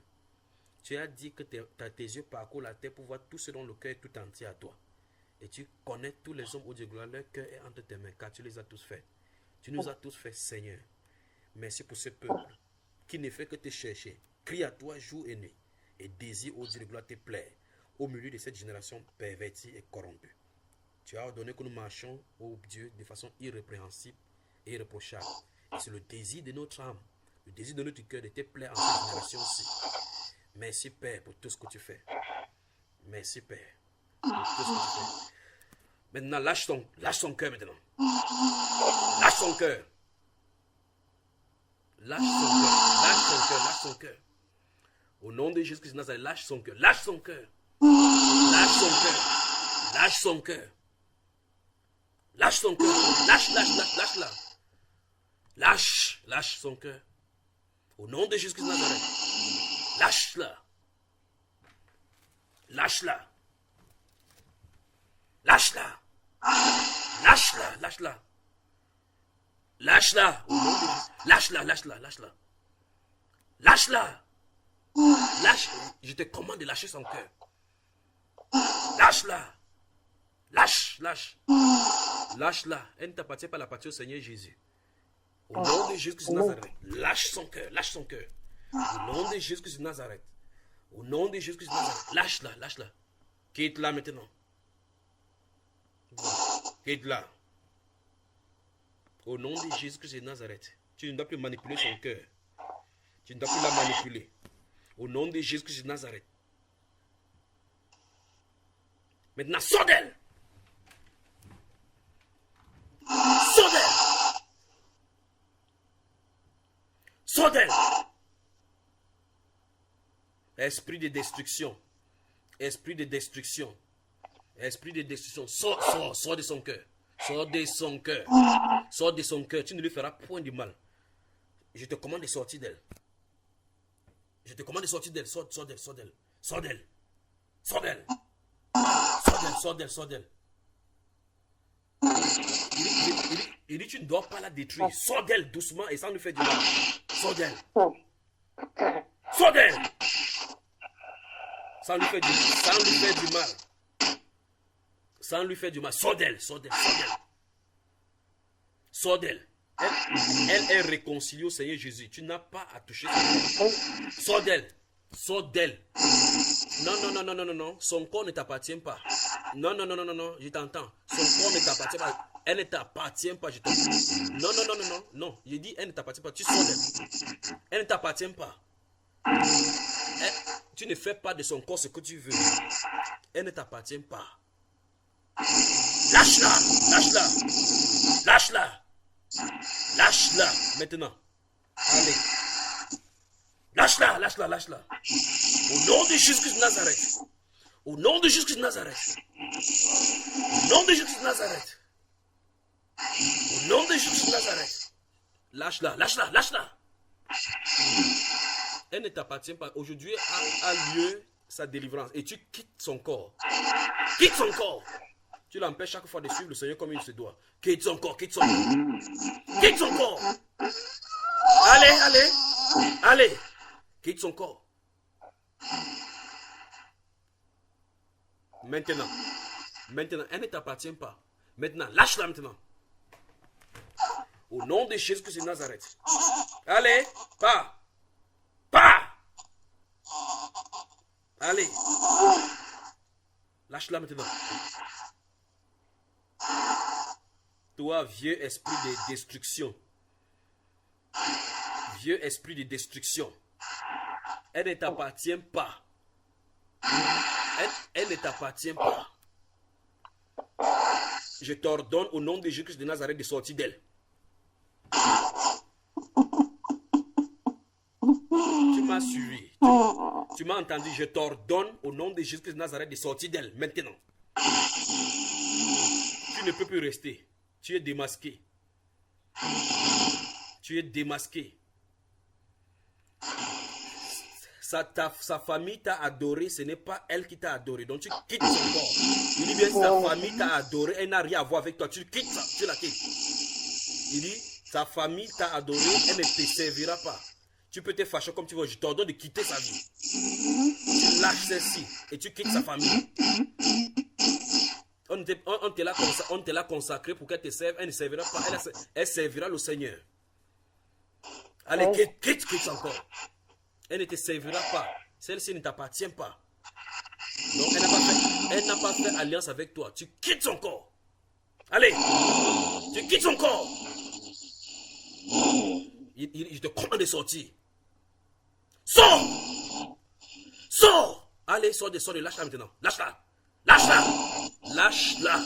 Tu as dit que tes yeux parcourent la terre pour voir tout ce dont le cœur est tout entier à toi. Et tu connais tous les hommes, oh Dieu, gloire, leur cœur est entre tes mains, car tu les as tous faits. Tu nous as tous faits, Seigneur. Merci pour ce peuple qui ne fait que te chercher. Crie à toi jour et nuit. Et désire, oh Dieu, de gloire, te plaire au milieu de cette génération pervertie et corrompue. Tu as ordonné que nous marchions, oh Dieu, de façon irrépréhensible et irréprochable. Et c'est le désir de notre âme, le désir de notre cœur de te plaire en cette génération-ci. Merci Père pour tout ce que tu fais. Merci Père pour tout ce que tu fais. Maintenant, lâche son cœur maintenant. Lâche son cœur. Lâche son cœur. Lâche son cœur. Lâche son cœur. Au nom de Jésus-Christ de Nazareth, lâche son cœur. Lâche son cœur. Lâche son cœur. Lâche son cœur. Lâche son cœur. Lâche-la. Lâche son cœur. Au nom de Jésus-Christ de Nazareth. Lâche-la. Lâche-la. Lâche-la. Lâche-la. Lâche-la. Lâche-la. Lâche-la. Lâche-la. Lâche-la. Lâche-la. Lâche. Je te commande de lâcher son cœur. Lâche-la. Lâche. Lâche-la. Elle ne t'appartient pas, la partie au Seigneur Jésus. Au nom de Jésus-Christ de Nazareth. Lâche son cœur. Lâche son cœur. Au nom de Jésus-Christ de Nazareth. Au nom de Jésus-Christ de Nazareth. Lâche-la. Lâche-la. Quitte-la maintenant. Quitte-la. Au nom de Jésus-Christ de Nazareth. Tu ne dois plus manipuler son cœur. Tu ne dois plus la manipuler. Au nom de Jésus-Christ de Nazareth. Maintenant, sors d'elle. Sors d'elle. Sors d'elle. Esprit de destruction. Esprit de destruction. Esprit de destruction. Sors de son cœur. Sors de son cœur. Sors de son cœur. Tu ne lui feras point de mal. Je te commande de sortir d'elle. Je te commande de sortir d'elle. Sors d'elle. Sors d'elle. Sors d'elle. Sors d'elle. Sors d'elle. Sors d'elle. Il dit tu ne dois pas la détruire. Sors d'elle doucement et sans lui faire du mal. Sors d'elle. Sors d'elle. Sans lui faire du mal. Sans lui faire du mal. Sors d'elle. Sors d'elle. Sors d'elle. Sors d'elle. Elle est réconciliée au Seigneur Jésus. Tu n'as pas à toucher son corps. Sors d'elle. Sors d'elle. Non. Son corps ne t'appartient pas. Non. Je t'entends. Son corps ne t'appartient pas. Elle ne t'appartient pas. Je t'entends. Non. Je dis, elle ne t'appartient pas. Tu sors d'elle. Elle ne t'appartient pas. Tu ne fais pas de son corps ce que tu veux. Elle ne t'appartient pas. Lâche-la. Maintenant. Allez. Lâche-la. Au nom de Jésus-Christ de Nazareth. Au nom de Jésus-Christ de Nazareth. Au nom de Jésus-Christ de Nazareth. Au nom de Jésus-Christ de Nazareth. Lâche-la. Elle ne t'appartient pas. Aujourd'hui a lieu sa délivrance. Et tu quittes son corps. Quitte son corps. Tu l'empêches chaque fois de suivre le Seigneur comme il se doit. Quitte son corps, quitte son corps. Quitte son corps. Allez, allez, allez. Quitte son corps. Maintenant, elle ne t'appartient pas. Maintenant, lâche-la maintenant. Au nom de Jésus-Christ de Nazareth. Allez, pas. Allez. Lâche-la maintenant. Toi, vieux esprit de destruction. Vieux esprit de destruction. Elle ne t'appartient pas. Elle ne t'appartient pas. Je t'ordonne au nom de Jésus-Christ de Nazareth de sortir d'elle. Tu m'as suivi. Tu m'as entendu. Je t'ordonne au nom de Jésus-Christ de Nazareth de sortir d'elle maintenant. Tu ne peux plus rester. Tu es démasqué. Tu es démasqué. Sa famille t'a adoré, ce n'est pas elle qui t'a adoré. Donc tu quittes son corps. Il dit bien, sa famille t'a adoré, elle n'a rien à voir avec toi. Tu quittes ça, tu la quittes. Il dit, sa famille t'a adoré, elle ne te servira pas. Tu peux te fâcher comme tu veux, je t'ordonne de quitter sa vie. Tu lâches celle-ci et tu quittes sa famille. On te l'a consacré pour qu'elle te serve, elle ne servira pas, elle servira le Seigneur. Allez, quitte son corps. Elle ne te servira pas. Celle-ci ne t'appartient pas. Donc, elle n'a pas fait alliance avec toi. Tu quittes son corps. Allez, tu quittes son corps. Je te commande de sortir. Sors. Sors. Allez, sors, lâche-la maintenant. Lâche-la. Lâche-la. Lâche-la.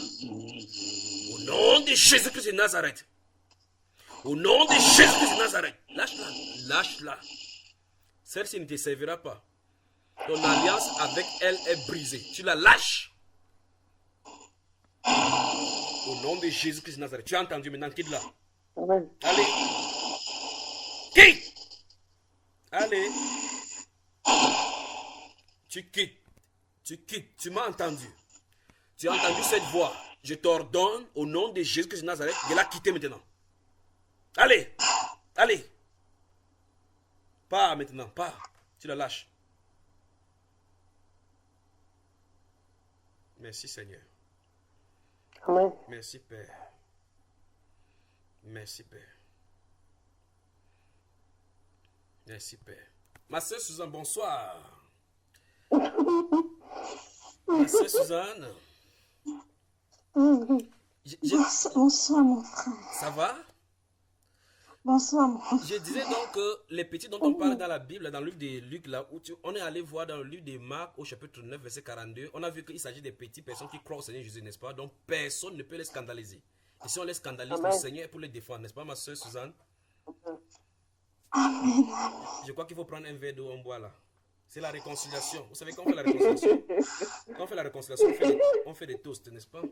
Au nom de Jésus-Christ de Nazareth. Au nom de Jésus-Christ de Nazareth. Lâche-la. Lâche-la. Celle-ci ne te servira pas. Ton alliance avec elle est brisée. Tu la lâches. Au nom de Jésus-Christ de Nazareth. Tu as entendu maintenant, quitte-la. Allez. Quitte. Allez. Tu quittes. Tu quittes. Tu m'as entendu. Tu as entendu cette voix. Je t'ordonne au nom de Jésus-Christ de Nazareth de la quitter maintenant. Allez. Allez. Pars maintenant, pars. Tu la lâches. Merci Seigneur. Amen. Merci Père. Merci Père. Merci Père. Ma soeur Suzanne, bonsoir. Ma soeur Suzanne. Bonsoir mon frère. Ça va? Bonsoir mon frère. Je disais donc que les petits dont on parle dans la Bible, dans le livre de Luc, là où on est allé voir dans le livre de Marc au chapitre 9, verset 42, on a vu qu'il s'agit des petites personnes qui croient au Seigneur Jésus, n'est-ce pas? Donc personne ne peut les scandaliser. Et si on les scandalise, le Seigneur est pour les défendre, n'est-ce pas ma soeur Suzanne? Amen. Je crois qu'il faut prendre un verre d'eau, on boit là. C'est la réconciliation. Vous savez quand on fait la réconciliation? Quand on fait la réconciliation, on fait des toasts, n'est-ce pas?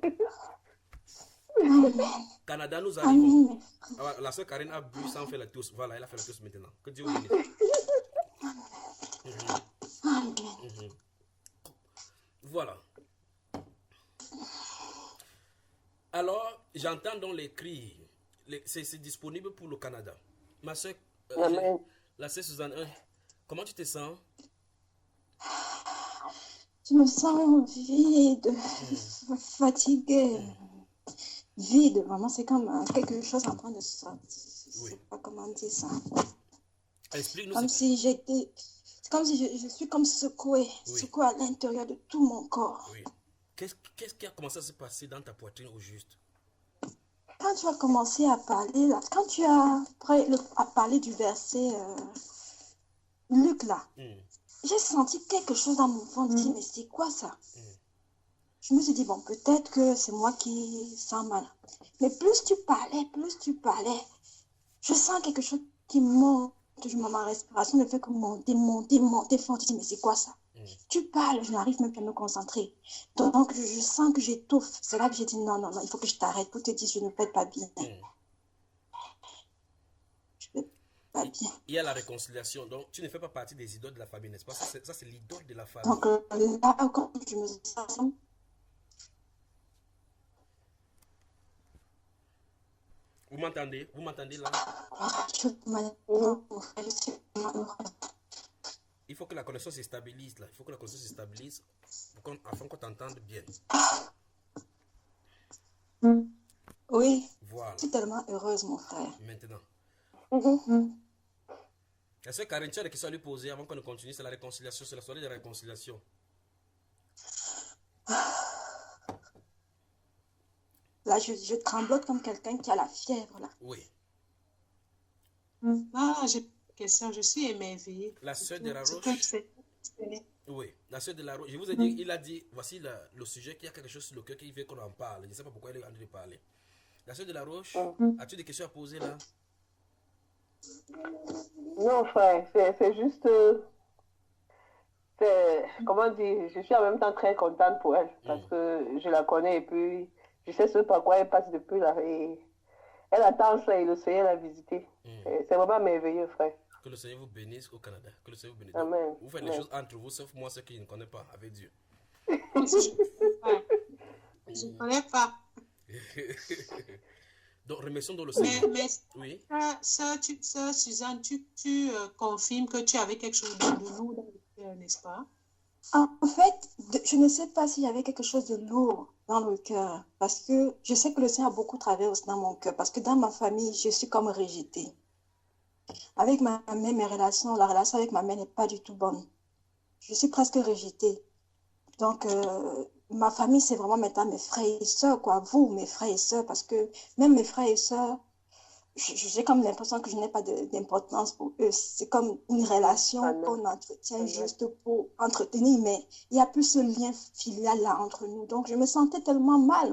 Amen. Canada, nous arrivons. Amen. Ah, la soeur Karine a bu ça, on fait la toast. Voilà, elle a fait la toast maintenant. Que Dieu vous bénisse. Amen. Voilà. Alors, j'entends donc les cris. C'est disponible pour le Canada. Ma soeur, la soeur Suzanne, comment tu te sens? Je me sens vide, fatiguée. Vide, vraiment, c'est comme quelque chose en train de sortir. Je ne sais pas comment dire ça. Explique-nous. Comme si j'étais... C'est comme si je suis comme secouée. Oui. Secouée à l'intérieur de tout mon corps. Oui. Qu'est-ce qui a commencé à se passer dans ta poitrine au juste? Quand tu as commencé à parler, là, quand tu as à parler du verset Luc, là, j'ai senti quelque chose dans mon ventre. Je me dis, mais c'est quoi ça? Je me suis dit, bon, peut-être que c'est moi qui sens mal. Mais plus tu parlais, je sens quelque chose qui monte. Ma respiration ne fait que monter fort. Je dis, mais c'est quoi ça? Tu parles, je n'arrive même plus à me concentrer. Donc, je sens que j'étouffe. C'est là que j'ai dit, non, il faut que je t'arrête pour te dire, je ne vais pas bien. Je ne vais pas bien. Il y a la réconciliation. Donc, tu ne fais pas partie des idoles de la famille, n'est-ce pas? Ça, c'est l'idole de la famille. Donc, là, quand je me sens... Vous m'entendez? Vous m'entendez là? Je suis tellement heureuse, mon frère, je suis tellement heureuse. Il faut que la connexion se stabilise là. Il faut que la connexion se stabilise afin qu'on t'entende bien. Oui, Voilà. je suis tellement heureuse, mon frère. Maintenant. Mhm. La sœur Karen, tu as des questions à lui poser avant qu'on ne continue. C'est la réconciliation. C'est la soirée de la réconciliation. Là, je tremblote comme quelqu'un qui a la fièvre, là. Oui. Ah, j'ai une question, je suis émerveillée. La sœur de la Ce Roche. que c'est. Oui. La sœur de la Roche. Je vous ai dit, il a dit, voici le sujet, qu'il y a quelque chose sur le cœur qu'il veut qu'on en parle. Je ne sais pas pourquoi il est en train de parler. La sœur de la Roche, as-tu des questions à poser là? Non, frère, c'est juste... comment dire, je suis en même temps très contente pour elle parce que je la connais et puis je sais ce par quoi elle passe depuis là et elle attend ça et le Seigneur l'a visité. C'est vraiment merveilleux, frère. Que le Seigneur vous bénisse au Canada. Que le Seigneur vous bénisse. Amen. Vous faites les choses entre vous, sauf moi, ceux qui ne connaissent pas avec Dieu. Je ne connais pas. Donc, remercions dans le Seigneur. Mais Oui. sœur Suzanne, tu confirmes que tu avais quelque chose de lourd dans le cœur, n'est-ce pas? En fait, je ne sais pas s'il y avait quelque chose de lourd dans le cœur, parce que je sais que le Seigneur a beaucoup travaillé aussi dans mon cœur, parce que dans ma famille, je suis comme rejetée. Avec ma mère, la relation avec ma mère n'est pas du tout bonne. Je suis presque rejetée. Donc, ma famille, c'est vraiment maintenant mes frères et sœurs, quoi. Vous, mes frères et sœurs, parce que même mes frères et sœurs, j'ai comme l'impression que je n'ai pas d'importance pour eux. C'est comme une relation qu'on entretient juste pour entretenir, mais il n'y a plus ce lien filial là entre nous. Donc, je me sentais tellement mal.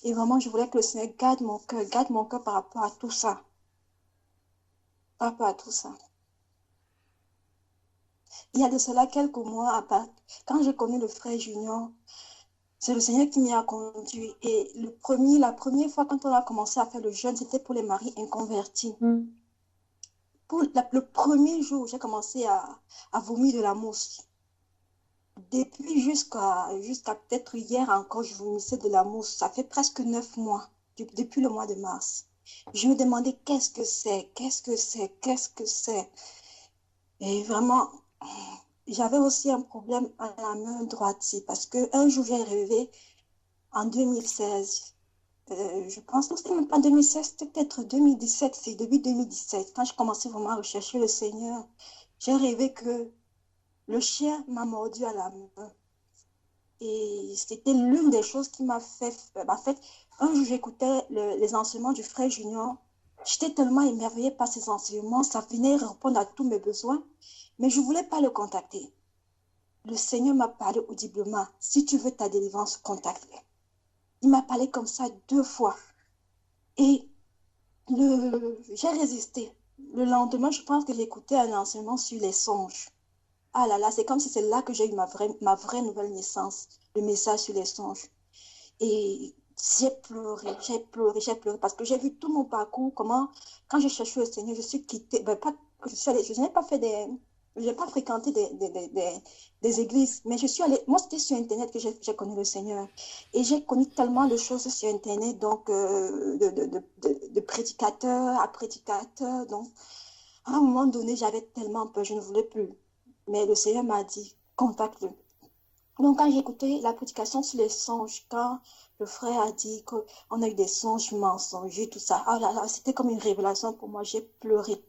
Et vraiment, je voulais que le Seigneur garde mon cœur par rapport à tout ça. Par rapport à tout ça. Il y a de cela quelques mois, quand j'ai connu le frère Junior, c'est le Seigneur qui m'y a conduit. Et la première fois quand on a commencé à faire le jeûne, c'était pour les maris inconvertis. Pour le premier jour, j'ai commencé à vomir de la mousse. Depuis jusqu'à peut-être hier encore, je vomissais de la mousse. Ça fait presque 9 mois, depuis le mois de mars. Je me demandais qu'est-ce que c'est. Et vraiment... J'avais aussi un problème à la main droite, parce qu'un jour, j'ai rêvé en 2016. Je pense que c'était même pas 2016, c'était peut-être 2017, c'est début 2017. Quand je commençais vraiment à rechercher le Seigneur, j'ai rêvé que le chien m'a mordu à la main. Et c'était l'une des choses qui m'a fait... En fait, un jour, j'écoutais les enseignements du frère Junior. J'étais tellement émerveillée par ces enseignements, ça venait répondre à tous mes besoins. Mais je ne voulais pas le contacter. Le Seigneur m'a parlé audiblement. Si tu veux ta délivrance, contacte-le. Il m'a parlé comme ça 2 fois. Et j'ai résisté. Le lendemain, je pense que j'ai écouté un enseignement sur les songes. Ah là là, c'est comme si c'est là que j'ai eu ma vraie nouvelle naissance. Le message sur les songes. Et j'ai pleuré. Parce que j'ai vu tout mon parcours, comment, quand j'ai cherché le Seigneur, je suis quittée. Je n'ai pas fait je n'ai pas fréquenté des églises, mais je suis allée, moi c'était sur Internet que j'ai connu le Seigneur. Et j'ai connu tellement de choses sur Internet, donc de prédicateur à prédicateur. Donc, à un moment donné, j'avais tellement peur, je ne voulais plus. Mais le Seigneur m'a dit, contacte-le. Donc, quand j'ai écouté la prédication sur les songes, quand le frère a dit qu'on a eu des songes mensongers, tout ça, ah là là, c'était comme une révélation pour moi, j'ai pleuré.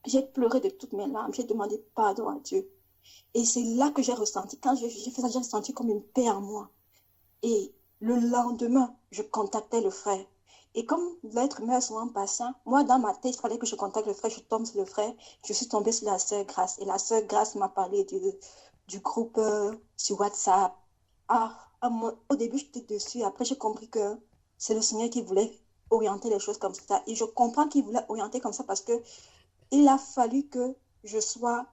J'ai pleuré de toutes mes larmes, j'ai demandé pardon à Dieu. Et c'est là que j'ai ressenti, quand j'ai fait ça, j'ai ressenti comme une paix en moi. Et le lendemain, je contactais le frère. Et comme l'être humain est souvent patient, moi, dans ma tête, il fallait que je contacte le frère, je tombe sur le frère, je suis tombée sur la sœur Grâce. Et la sœur Grâce m'a parlé du groupe sur WhatsApp. Au début, j'étais dessus. Après, j'ai compris que c'est le Seigneur qui voulait orienter les choses comme ça. Et je comprends qu'il voulait orienter comme ça parce que il a fallu que je sois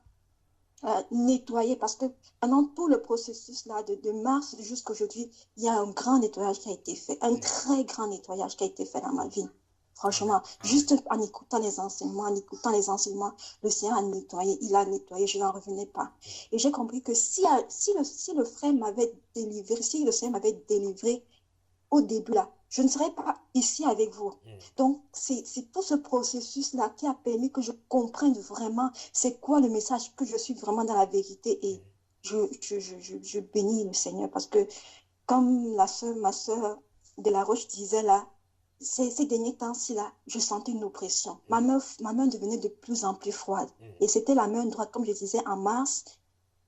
nettoyée parce que pendant tout le processus là de mars jusqu'à aujourd'hui, il y a un grand nettoyage qui a été fait, un très grand nettoyage qui a été fait dans ma vie. Franchement, juste en écoutant les enseignements, le Seigneur a nettoyé, il a nettoyé, je n'en revenais pas. Et j'ai compris que si le frère m'avait délivré, si le Seigneur m'avait délivré au début là, je ne serais pas ici avec vous. Donc, c'est tout ce processus-là qui a permis que je comprenne vraiment c'est quoi le message, que je suis vraiment dans la vérité. Et je bénis le Seigneur parce que, comme ma soeur de la Roche disait là, ces derniers temps-ci là, je sentais une oppression. Ma main devenait de plus en plus froide. Et c'était la main droite, comme je disais, en mars.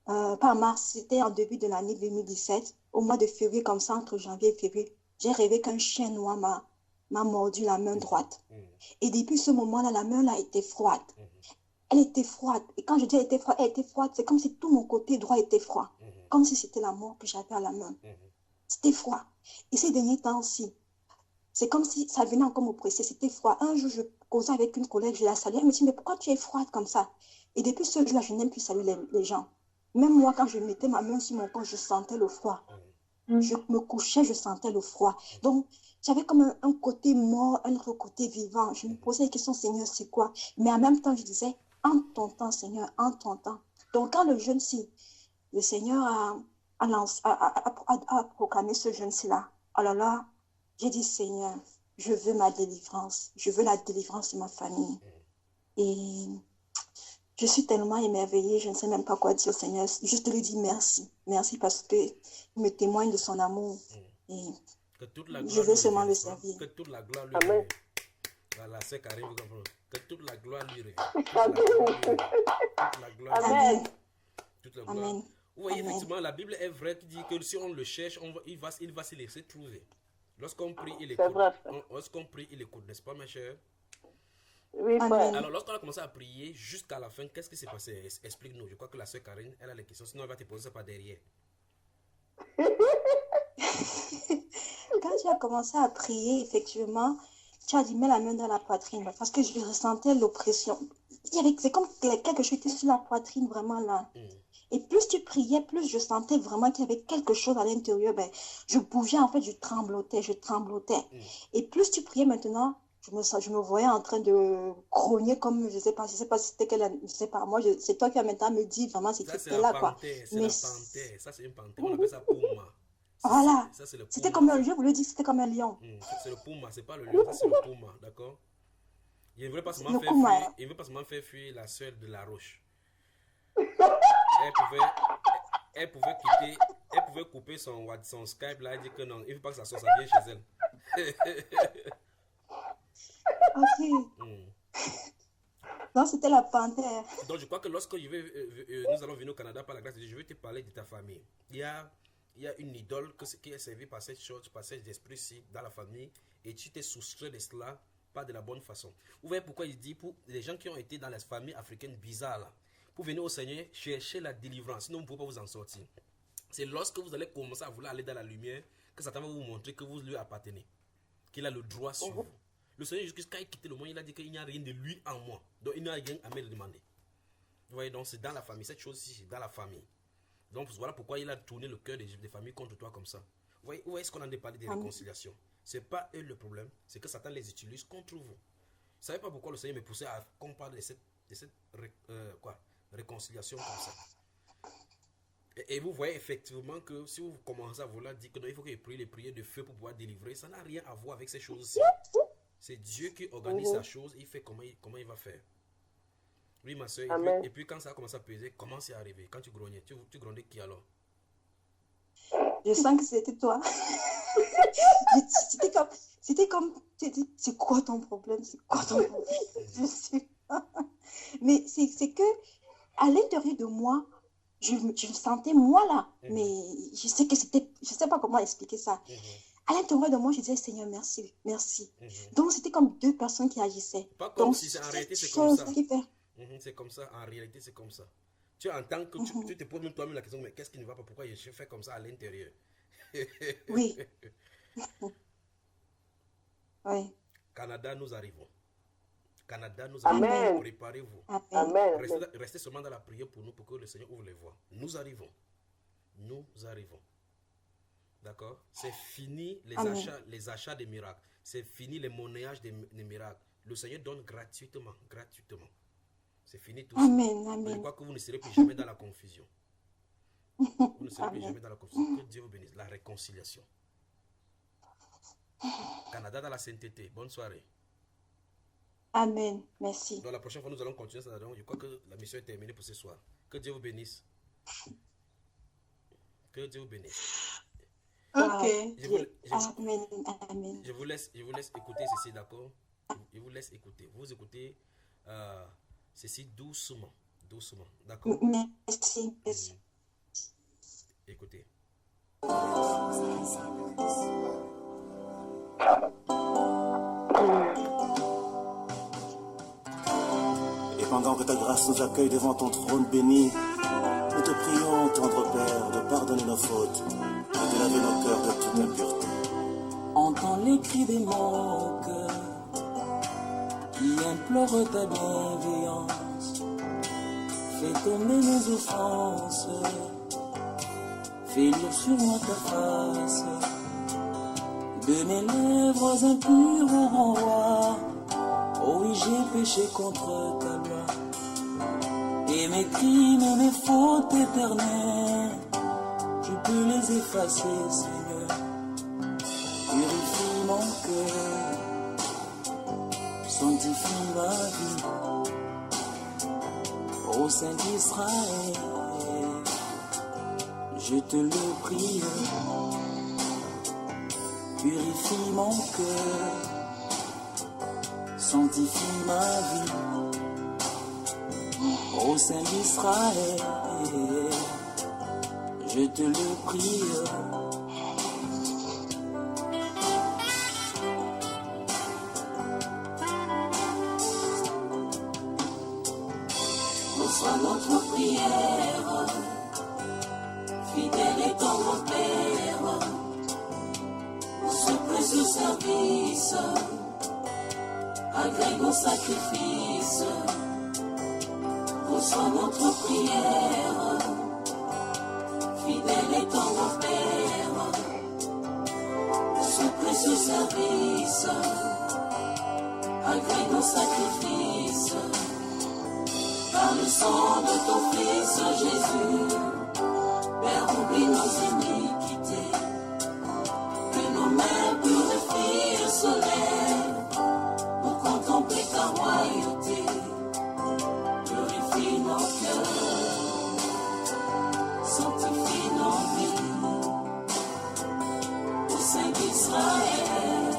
Pas en mars, c'était en début de l'année 2017. Au mois de février, comme ça, entre janvier et février, j'ai rêvé qu'un chien noir m'a mordu la main droite. Et depuis ce moment-là, la main là était froide. Elle était froide. Et quand je dis elle était froide, c'est comme si tout mon côté droit était froid. Comme si c'était la mort que j'avais à la main. C'était froid. Et ces derniers temps-ci, c'est comme si ça venait encore m'oppresser. C'était froid. Un jour, je causais avec une collègue, je la saluais. Elle me dit, mais pourquoi tu es froide comme ça? Et depuis ce jour-là, je n'aime plus saluer les gens. Même moi, quand je mettais ma main sur mon corps, je sentais le froid. Je me couchais, je sentais le froid. Donc, j'avais comme un côté mort, un autre côté vivant. Je me posais la question, Seigneur, c'est quoi? Mais en même temps, je disais, en ton temps, Seigneur, en ton temps. Donc, quand le jeune-ci, le Seigneur a proclamé ce jeune-ci-là, alors là, j'ai dit, Seigneur, je veux ma délivrance. Je veux la délivrance de ma famille. Et je suis tellement émerveillée, je ne sais même pas quoi dire au Seigneur. Juste lui dire merci. Merci parce qu'il me témoigne de son amour. Et que toute la je veux seulement le servir. Que toute la gloire lui Amen. revienne. Voilà, c'est Karim, vous comprenez. Que toute la gloire lui revienne. Toute la gloire lui revienne. Toute la gloire lui revienne. Amen. Toute la gloire. Amen. Vous voyez, Amen. effectivement, la Bible est vraie qui dit que si on le cherche, il va se laisser trouver. Lorsqu'on prie, il C'est écoute. vrai, frère. Lorsqu'on prie, il écoute, n'est-ce pas, ma chère? Oui, Amen. frère. Alors, lorsqu'on a commencé à prier jusqu'à la fin, qu'est-ce qui s'est passé? Explique-nous. Je crois que la soeur Karine, elle a les questions, sinon elle va te poser ça par derrière. Quand tu as commencé à prier, effectivement, tu as dit, mets la main dans la poitrine. Parce que je ressentais l'oppression. C'est comme quelque chose était sur la poitrine, vraiment là. Et plus tu priais, plus je sentais vraiment qu'il y avait quelque chose à l'intérieur. Ben, je bougeais, en fait, je tremblotais. Et plus tu priais maintenant, je me voyais en train de grogner comme, je sais pas si c'était je sais pas, moi, c'est toi qui as maintenant me dit vraiment si Ça, tu c'est étais la là, quoi. panthère. C'est Mais la panthère. Ça, c'est une panthère. On appelle ça Puma. voilà. Ça, c'est le C'était Puma. comme je voulais dire que c'était comme un lion. C'est le Puma, c'est pas le lion, ça c'est le Puma, d'accord? Il ne veut pas seulement Le faire Puma. fuir, il veut pas seulement faire fuir la soeur de la Roche. Elle pouvait couper son Skype là et dire que non, il ne veut pas que ça vienne chez elle. Ok. Non, c'était la panthère. Donc je crois que lorsque nous allons venir au Canada par la grâce de Dieu, je vais te parler de ta famille. Il y a une idole qui est servie par cette chose, par cet esprit-ci dans la famille, et tu t'es soustrait de cela pas de la bonne façon. Vous voyez pourquoi il dit pour les gens qui ont été dans les familles africaines bizarres là, pour venir au Seigneur chercher la délivrance, sinon vous ne pouvez pas vous en sortir. C'est lorsque vous allez commencer à vouloir aller dans la lumière que Satan va vous montrer que vous lui appartenez, qu'il a le droit sur vous. Le Seigneur Jésus-Christ, quand il quittait le monde, il a dit qu'il n'y a rien de lui en moi, donc il n'y a rien à me le demander. Vous voyez, donc c'est dans la famille, cette chose-ci c'est dans la famille. Donc voilà pourquoi il a tourné le cœur des familles contre toi comme ça. Vous voyez, où est-ce qu'on en a parlé de réconciliation? C'est pas eux le problème, c'est que Satan les utilise contre vous. Vous ne savez pas pourquoi le Seigneur me poussait à qu'on parle de cette réconciliation comme ça. Et vous voyez effectivement que si vous commencez à vouloir dire que non, il faut que je prie les prières de feu pour pouvoir délivrer, ça n'a rien à voir avec ces choses-ci. C'est Dieu qui organise sa chose, il fait comment il va faire. Oui, ma soeur, et puis quand ça a commencé à peser, comment c'est arrivé? Quand tu grognais, tu grognais qui alors? Je sens que c'était toi. C'était comme, tu dis, c'est quoi ton problème? C'est quoi ton problème? Je sais pas. Mais c'est que, à l'intérieur de moi, je me sentais moi là. Mais je sais que c'était, je sais pas comment expliquer ça. À l'intérieur de moi, je disais, Seigneur, merci, merci. Donc, c'était comme deux personnes qui agissaient. Pas comme Donc, si en réalité c'est comme ça. Qui fait... C'est comme ça, en réalité c'est comme ça. Tu entends que tu te poses même toi-même la question, mais qu'est-ce qui ne va pas? Pourquoi je fais comme ça à l'intérieur? Oui. Oui. Canada, nous arrivons. Canada, nous Amen. arrivons. Préparez-vous. Amen. Restez seulement dans la prière pour nous, pour que le Seigneur ouvre les voies. Nous arrivons. Nous arrivons. D'accord? C'est fini les achats des miracles. C'est fini les monnayages des miracles. Le Seigneur donne gratuitement. Gratuitement. C'est fini tout ça. Amen. Je crois que vous ne serez plus jamais dans la confusion. Vous ne serez plus jamais dans la confusion. Que Dieu vous bénisse. La réconciliation. Canada dans la sainteté. Bonne soirée. Amen. Merci. Donc la prochaine fois, nous allons continuer ça. Donc, je crois que la mission est terminée pour ce soir. Que Dieu vous bénisse. Que Dieu vous bénisse. Ok. Amen. Amen. Je vous laisse écouter ceci, d'accord? Je vous laisse écouter. Vous écoutez ceci doucement. Doucement. D'accord? Merci. Merci. Écoutez. Et pendant que ta grâce nous accueille devant ton trône béni, nous te prions, tendre Père, de pardonner nos fautes et de laver nos cœurs de toute impureté. Entends les cris de mon cœur qui implore ta bienveillance. Fais tomber mes offenses, fais lire sur moi ta face. De mes lèvres impures au renvoi, oh oui, j'ai péché contre ta loi. Et mes crimes et mes fautes éternelles, tu peux les effacer, Seigneur. Purifie mon cœur, sanctifie ma vie, ô Saint d'Israël, je te le prie. Purifie mon cœur, sanctifie ma vie, ô Saint d'Israël, je te le prie. Reçois notre prière, fidèle est ton Père, ce précieux service, agrée au sacrifice. Reçois notre prière, fidèle est ton Père, ce précieux service, agrée au sacrifice. Par le sang de ton Fils Jésus, Père, oublie nos iniquités, que nos mains purifient le soleil, pour contempler ta royauté. Purifie nos cœurs, sanctifie nos vies, au Saint d'Israël,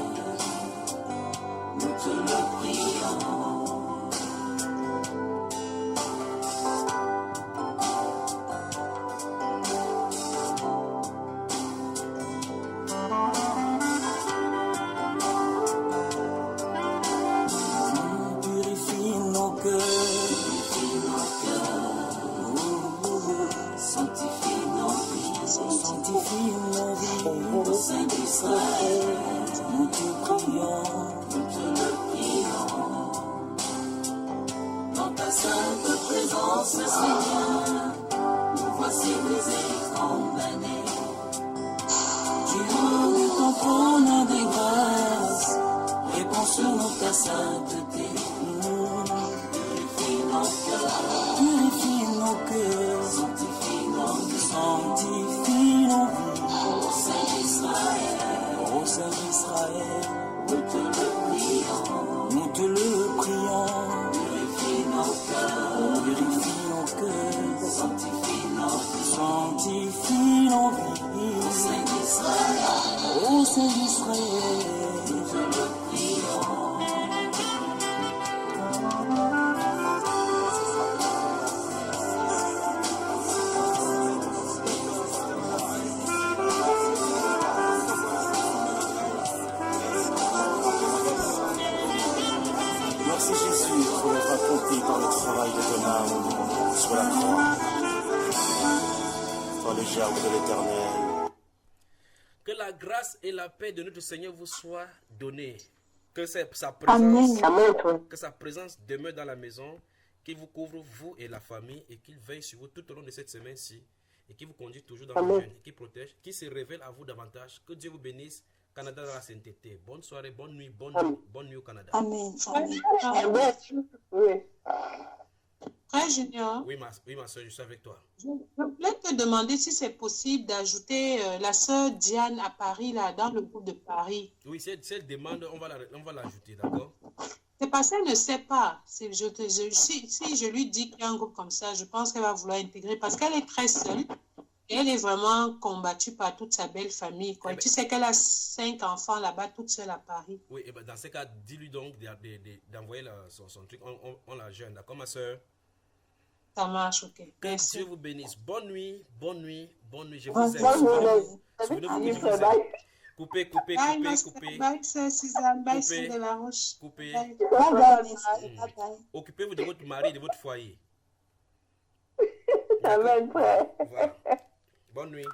nous te le prions. Que la grâce et la paix de notre Seigneur vous soient données. Que sa présence demeure dans la maison, qu'il vous couvre, vous et la famille, et qu'il veille sur vous tout au long de cette semaine-ci, et qu'il vous conduit toujours dans le jeûne, qu'il protège, qu'il se révèle à vous davantage. Que Dieu vous bénisse. Canada dans la sainteté. Bonne soirée, bonne nuit au Canada. Amen. Oui. Frère Junior, Oui, ma soeur, je suis avec toi. je voulais te demander si c'est possible d'ajouter la sœur Diane à Paris, là, dans le groupe de Paris. Oui, si elle demande, on va l'ajouter, d'accord? C'est parce qu'elle ne sait pas. Si je lui dis qu'il y a un groupe comme ça, je pense qu'elle va vouloir intégrer parce qu'elle est très seule et elle est vraiment combattue par toute sa belle famille, quoi. Eh ben, tu sais qu'elle a 5 enfants là-bas, toute seule à Paris. Oui, et ben dans ce cas, dis-lui donc d'envoyer son truc. On la jeune, d'accord, ma soeur? Ça marche, ok. Que Merci. Dieu vous bénisse. Bonne nuit, bonne nuit, bonne nuit. Je vous Bonne aime. nuit. Souvenez-vous que je vous Bye. aime. Coupez, coupez, Bye, coupez, Master. coupez. Bye, sœur Suzanne. Bye, Coupez. sœur de la Roche. Coupez. Bye. Bye bye, merci. Bye bye. Occupez-vous de votre mari et de votre foyer. Amen, frère. Voilà. Bonne nuit.